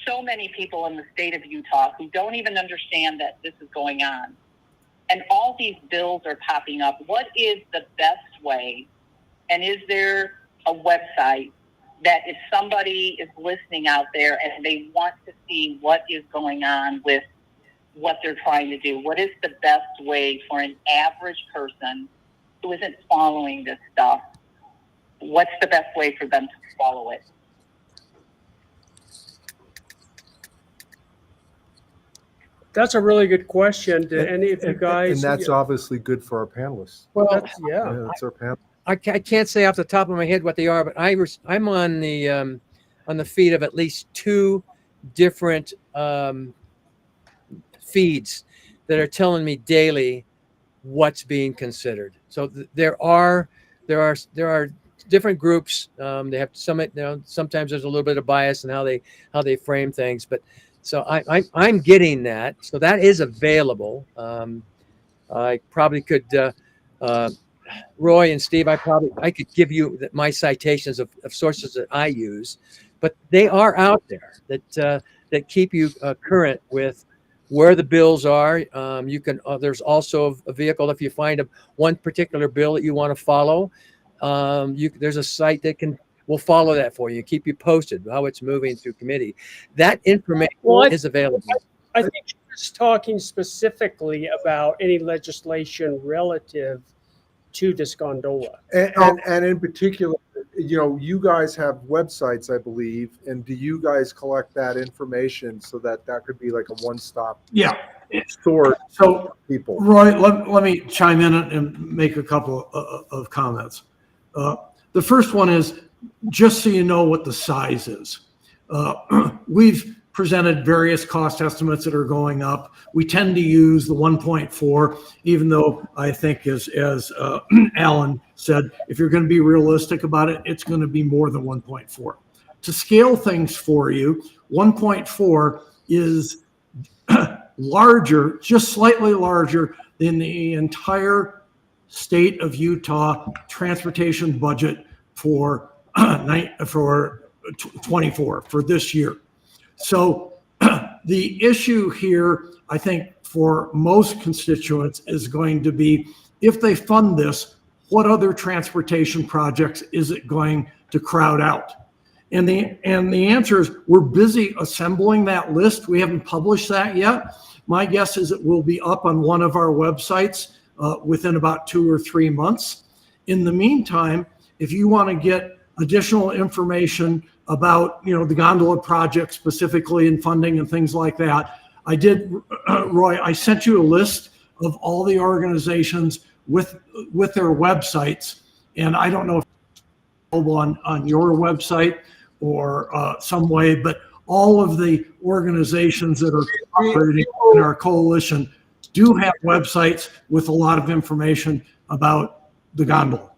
so many people in the state of Utah who don't even understand that this is going on. And all these bills are popping up. What is the best way? And is there a website that if somebody is listening out there and they want to see what is going on with what they're trying to do, what is the best way for an average person who isn't following this stuff? What's the best way for them to follow it? That's a really good question. Do any of you guys? And that's obviously good for our panelists. Well, Yeah. That's our panel. I can't say off the top of my head what they are, but I'm on the feed of at least two different feeds that are telling me daily what's being considered. So there are different groups. They have some. Sometimes there's a little bit of bias in how they frame things, but so I'm getting that. So that is available. I probably could. Roy and Steve, I could give you my citations of sources that I use, but they are out there that keep you current with where the bills are. You can there's also a vehicle if you find one particular bill that you want to follow. There's a site that will follow that for you, keep you posted how it's moving through committee. That information is available. I think she's talking specifically about any legislation relative to this gondola. And in particular, you guys have websites, I believe, and do you guys collect that information so that could be like a one-stop source So, people? Roy, let me chime in and make a couple of comments. The first one is, just so you know what the size is. We've presented various cost estimates that are going up. We tend to use the 1.4, even though I think as Alan said, if you're going to be realistic about it, it's going to be more than 1.4. To scale things for you, 1.4 is larger, just slightly larger than the entire state of Utah transportation budget for 24 for this year. So the issue here, I think, for most constituents is going to be, if they fund this, what other transportation projects is it going to crowd out? And the answer is, we're busy assembling that list. We haven't published that yet. My guess is it will be up on one of our websites within about 2 or 3 months. In the meantime, if you want to get additional information about the gondola project specifically and funding and things like that, I did, Roy, I sent you a list of all the organizations with their websites, and I don't know if it's available on your website or some way, but all of the organizations that are operating in our coalition do have websites with a lot of information about the gondola.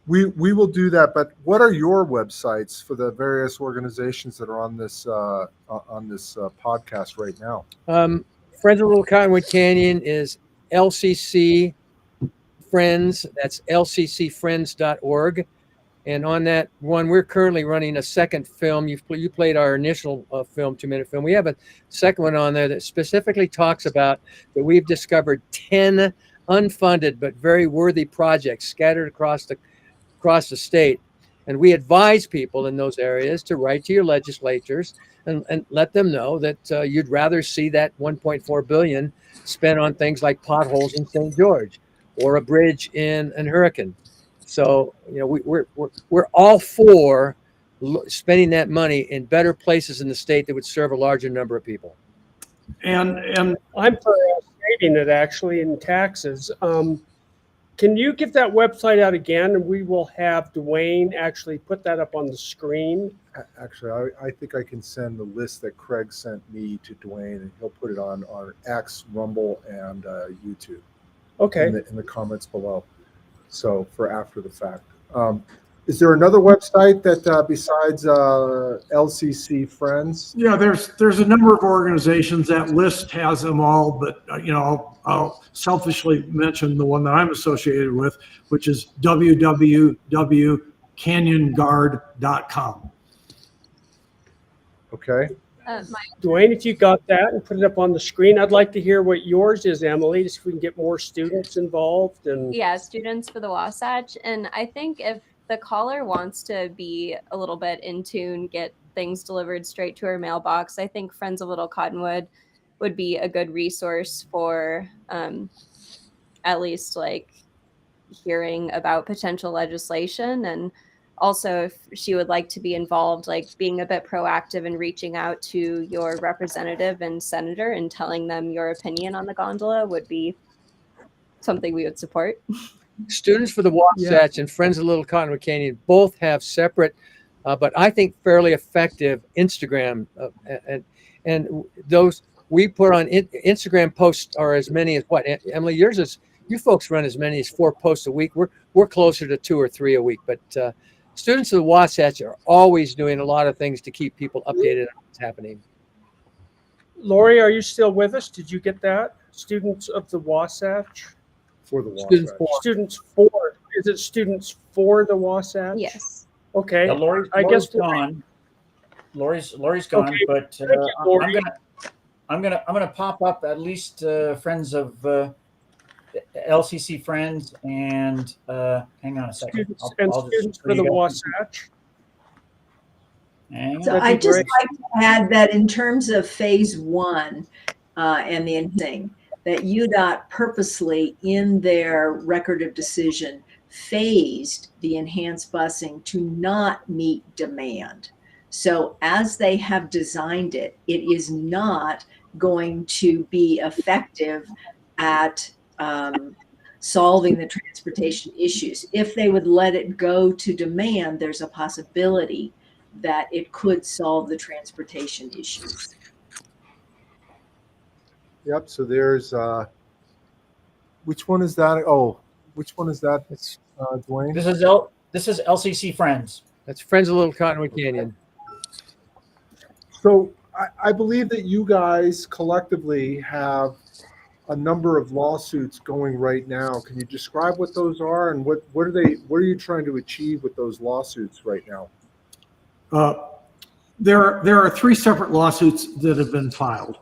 We will do that, but what are your websites for the various organizations that are on this podcast right now? Friends of Little Cottonwood Canyon is LCC Friends. That's lccfriends.org. And on that one, we're currently running a second film. You played our initial film, 2-minute film. We have a second one on there that specifically talks about that we've discovered 10 unfunded but very worthy projects scattered across the state. And we advise people in those areas to write to your legislatures and let them know that you'd rather see that $1.4 billion spent on things like potholes in St. George or a bridge in Hurricane. So, we're all for spending that money in better places in the state that would serve a larger number of people. And I'm for saving it actually in taxes. Can you give that website out again, and we will have Dwayne actually put that up on the screen? Actually, I think I can send the list that Craig sent me to Dwayne, and he'll put it on X, Rumble, and YouTube. Okay. In the comments below. So for after the fact. Is there another website that besides LCC Friends? Yeah, there's a number of organizations. That list has them all, but I'll selfishly mention the one that I'm associated with, which is www.canyonguard.com. Okay. Dwayne, if you got that and put it up on the screen, I'd like to hear what yours is, Emily, just so we can get more students involved. And Yeah, students for the Wasatch. And I think if the caller wants to be a little bit in tune, get things delivered straight to her mailbox, I think Friends of Little Cottonwood would be a good resource for at least like hearing about potential legislation. And also if she would like to be involved, like being a bit proactive and reaching out to your representative and senator and telling them your opinion on the gondola would be something we would support. Students for the Wasatch and Friends of Little Cottonwood Canyon both have separate, but I think fairly effective Instagram, and those we put on Instagram posts are as many as what, Emily, yours is, you folks run as many as 4 posts a week. We're closer to 2 or 3 a week, but students of the Wasatch are always doing a lot of things to keep people updated on what's happening. Lori, are you still with us? Did you get that? Students of the Wasatch? For the Students Wasatch. for Students for, is it students for the Wasatch? Yes. Okay. Yeah, Lori's gone. Lori's gone, Okay, but thank you, Lori. I'm gonna pop up at least friends of LCC friends and hang on a second. Students for the Wasatch. Hang on. So That'd be I'd just great. like to add that in terms of phase 1 and the thing, that UDOT purposely in their record of decision phased the enhanced busing to not meet demand. So as they have designed it, it is not going to be effective at solving the transportation issues. If they would let it go to demand, there's a possibility that it could solve the transportation issues. Yep. So there's which one is that? Oh, which one is that? Dwayne. This is LCC friends. That's Friends of Little Cottonwood Canyon. So I believe that you guys collectively have a number of lawsuits going right now. Can you describe what those are and what are you trying to achieve with those lawsuits right now? There are 3 separate lawsuits that have been filed.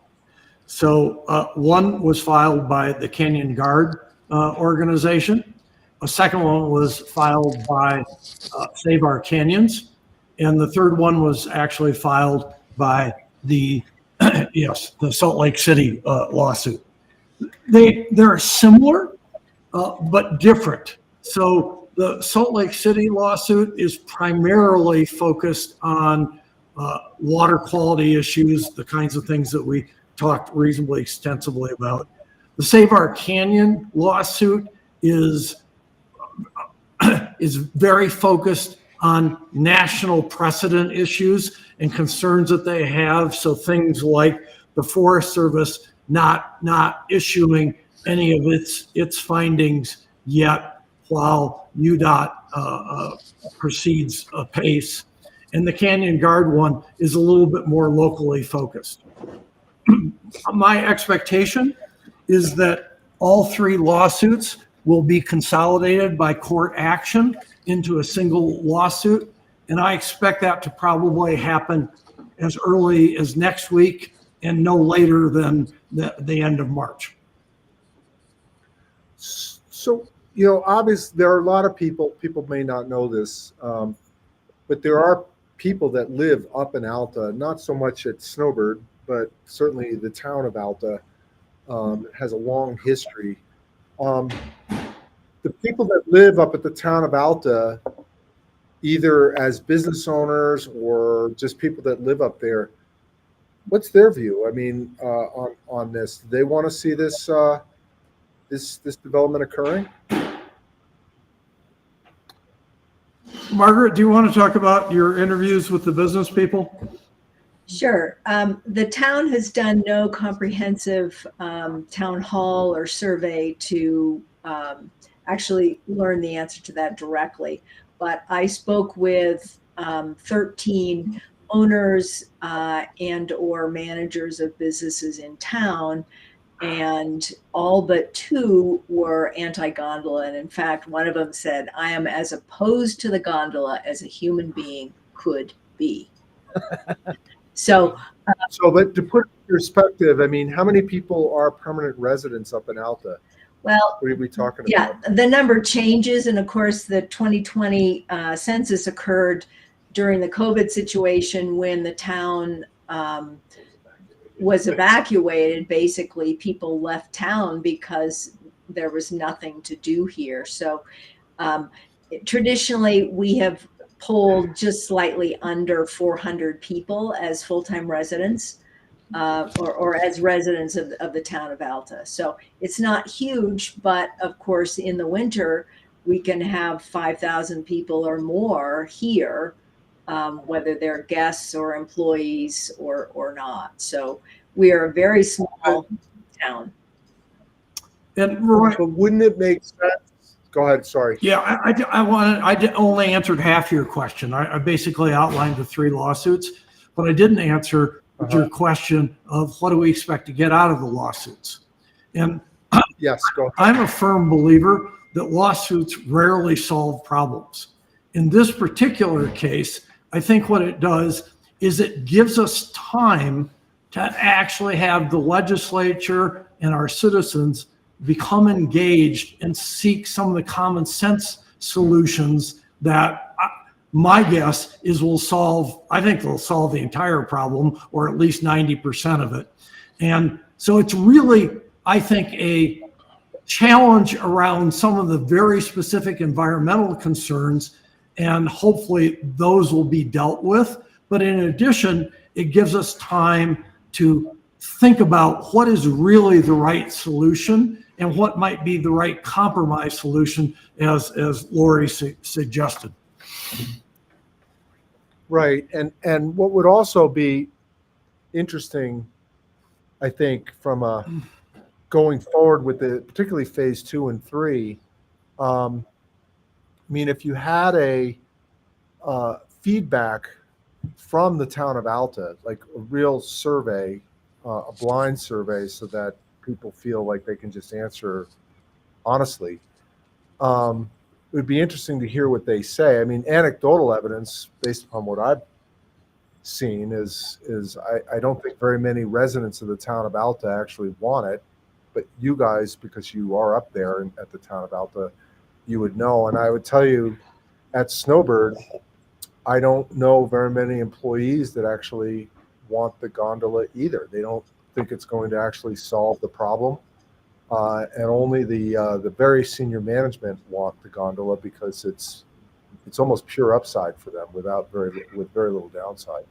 So one was filed by the Canyon Guard organization. A second one was filed by Save Our Canyons. And the third one was actually filed by the Salt Lake City lawsuit. They're similar, but different. So the Salt Lake City lawsuit is primarily focused on water quality issues, the kinds of things that we talked reasonably extensively about. The Save Our Canyon lawsuit is very focused on national precedent issues and concerns that they have. So things like the Forest Service not issuing any of its findings yet while UDOT proceeds apace. And the Canyon Guard one is a little bit more locally focused. My expectation is that all 3 lawsuits will be consolidated by court action into a single lawsuit. And I expect that to probably happen as early as next week and no later than the end of March. So, obviously there are a lot of people may not know this, but there are people that live up in Alta, not so much at Snowbird, but certainly the town of Alta has a long history. The people that live up at the town of Alta, either as business owners or just people that live up there, what's their view? I mean, on this, do they want to see this this development occurring? Margaret, do you want to talk about your interviews with the business people? Sure. The town has done no comprehensive town hall or survey to actually learn the answer to that directly. But I spoke with 13 owners and or managers of businesses in town, and all but 2 were anti-gondola. And in fact, one of them said, I am as opposed to the gondola as a human being could be. So, but to put it in perspective, I mean, how many people are permanent residents up in Alta? Well, what are we talking yeah, about? the number changes. And of course, the 2020 census occurred during the COVID situation when the town was evacuated. Basically, people left town because there was nothing to do here. So traditionally, we have polled just slightly under 400 people as full-time residents, or as residents of the town of Alta. So it's not huge, but of course in the winter we can have 5,000 people or more here, whether they're guests or employees or not. So we are a very small town. And Roy, But wouldn't it make sense? Go ahead. Sorry. yeah, I only answered half your question. I basically outlined the 3 lawsuits, but I didn't answer your question of what do we expect to get out of the lawsuits. And Yes, go ahead. I'm a firm believer that lawsuits rarely solve problems. In this particular case, I think what it does is it gives us time to actually have the legislature and our citizens become engaged and seek some of the common sense solutions that my guess is I think they'll solve the entire problem, or at least 90% of it. And so it's really, I think, a challenge around some of the very specific environmental concerns, and hopefully those will be dealt with. But in addition, it gives us time to think about what is really the right solution and what might be the right compromise solution, as Lori suggested. Right. And what would also be interesting, I think, from going forward with particularly phase 2 and 3, I mean, if you had a feedback from the town of Alta, like a real survey, a blind survey, so that people feel like they can just answer honestly, it would be interesting to hear what they say. I mean, anecdotal evidence based upon what I've seen is I don't think very many residents of the town of Alta actually want it, but you guys, because you are up there at the town of Alta, you would know. And I would tell you, at Snowbird, I don't know very many employees that actually want the gondola either. They don't think it's going to actually solve the problem. And only the very senior management want the gondola because it's almost pure upside for them with very little downside.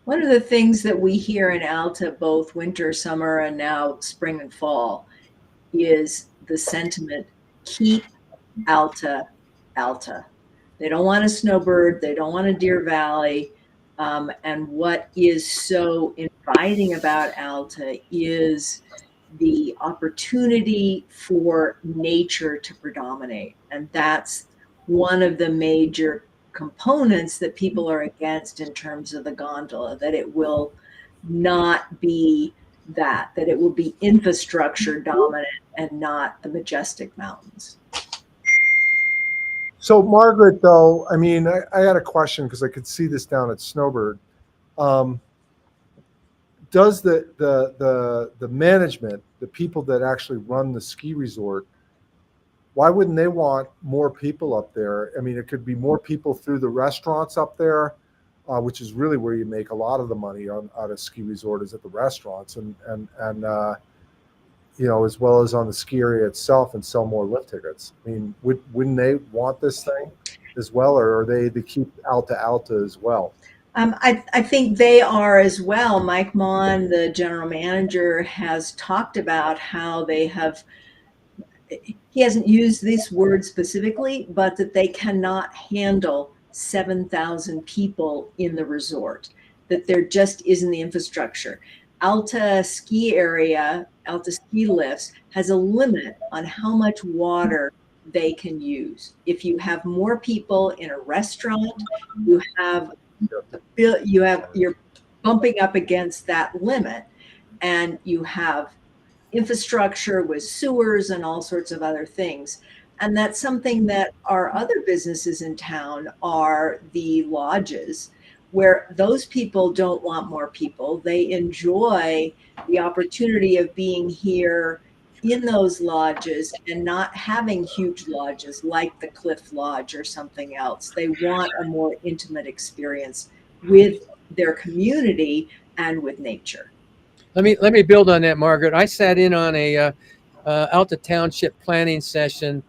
One of the things that we hear in Alta, both winter, summer, and now spring and fall, is the sentiment, keep Alta, Alta. They don't want a Snowbird, they don't want a Deer Valley. And what is so inviting about Alta is the opportunity for nature to predominate. And that's one of the major components that people are against in terms of the gondola, that it will not be that it will be infrastructure dominant and not the majestic mountains. So Margaret, though, I mean, I had a question because I could see this down at Snowbird. Does the management, the people that actually run the ski resort, why wouldn't they want more people up there? I mean, it could be more people through the restaurants up there, which is really where you make a lot of the money out of ski resort, is at the restaurants, and you know, as well as on the ski area itself, and sell more lift tickets. I mean, wouldn't they want this thing as well, or are they to keep Alta as well? I think they are as well. Mike Mon, the general manager, has talked about how they have, he hasn't used this word specifically, but that they cannot handle 7,000 people in the resort, that there just isn't the infrastructure. Alta ski area, Alta ski lifts has a limit on how much water they can use. If you have more people in a restaurant, you're bumping up against that limit, and you have infrastructure with sewers and all sorts of other things. And that's something that our other businesses in town are the lodges, where those people don't want more people. They enjoy the opportunity of being here in those lodges and not having huge lodges like the Cliff Lodge or something else. They want a more intimate experience with their community and with nature. Let me build on that, Margaret. I sat in on a Alta Township planning session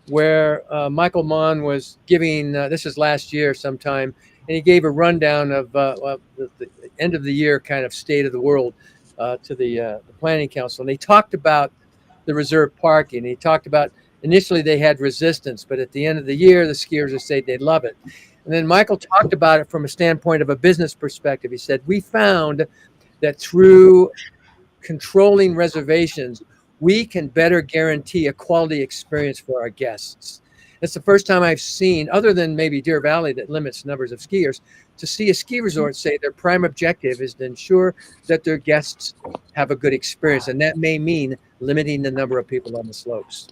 where Michael Mann was giving, this is last year sometime, and he gave a rundown of the end of the year kind of state of the world to the Planning Council. And they talked about the reserve parking. He talked about initially they had resistance, but at the end of the year, the skiers have said they love it. And then Michael talked about it from a standpoint of a business perspective. He said, we found that through controlling reservations, we can better guarantee a quality experience for our guests. It's the first time I've seen, other than maybe Deer Valley that limits numbers of skiers, to see a ski resort say their prime objective is to ensure that their guests have a good experience. And that may mean limiting the number of people on the slopes.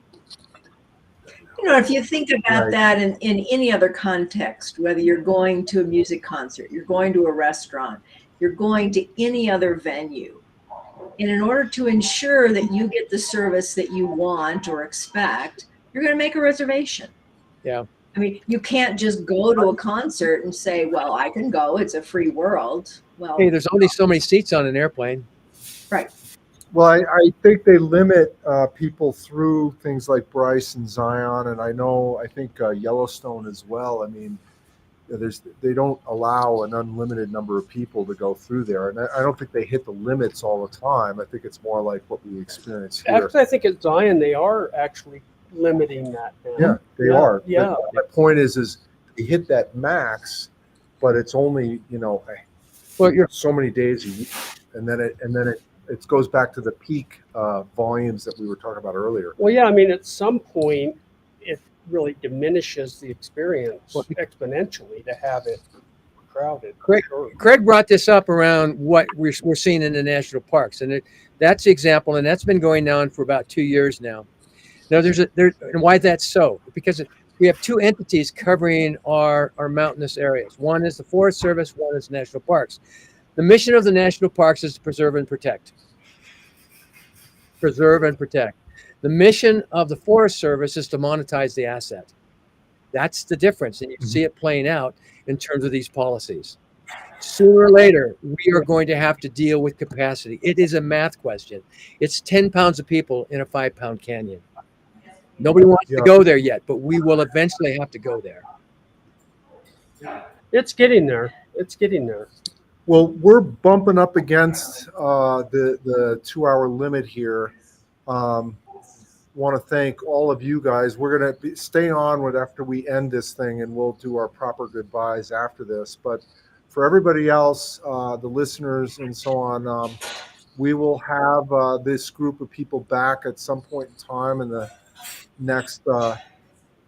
You know, if you think about Right. that in any other context, whether you're going to a music concert, you're going to a restaurant, you're going to any other venue, and in order to ensure that you get the service that you want or expect, you're going to make a reservation. Yeah. I mean, you can't just go to a concert and say, well, I can go, it's a free world. Well, Hey, there's only so many seats on an airplane. right. Well, I think they limit people through things like Bryce and Zion, and I think Yellowstone as well. I mean, they don't allow an unlimited number of people to go through there, and I don't think they hit the limits all the time. I think it's more like what we experience here. Actually, I think at Zion they are actually limiting that now. Yeah, they are. Yeah. But my point is they hit that max, but it's only Well, you're so many days a year, and then it goes back to the peak volumes that we were talking about earlier. Well, yeah, I mean, at some point, it really diminishes the experience exponentially to have it crowded. Craig brought this up around what we're seeing in the national parks, and that's the example, and that's been going on for about 2 years now. Now, and why that's so? Because we have two entities covering our mountainous areas. One is the Forest Service, one is national parks. The mission of the national parks is to preserve and protect. Preserve and protect. The mission of the Forest Service is to monetize the asset. That's the difference, and you see it playing out in terms of these policies. Sooner or later, we are going to have to deal with capacity. It is a math question. It's 10 pounds of people in a 5-pound canyon. Nobody wants to go there yet, but we will eventually have to go there. It's getting there. It's getting there. Well, we're bumping up against the 2-hour limit here. Want to thank all of you guys. We're going to stay on after we end this thing, and we'll do our proper goodbyes after this. But for everybody else, the listeners and so on, we will have this group of people back at some point in time in the next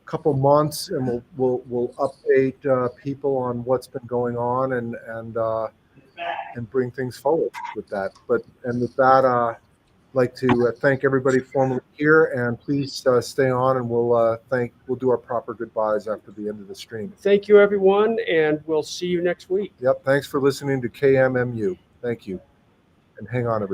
couple months, and we'll update people on what's been going on and bring things forward with that. And with that, I'd like to thank everybody formally here, and please stay on, and we'll do our proper goodbyes after the end of the stream. Thank you, everyone, and we'll see you next week. Yep. Thanks for listening to KMMU. Thank you. And hang on, everybody.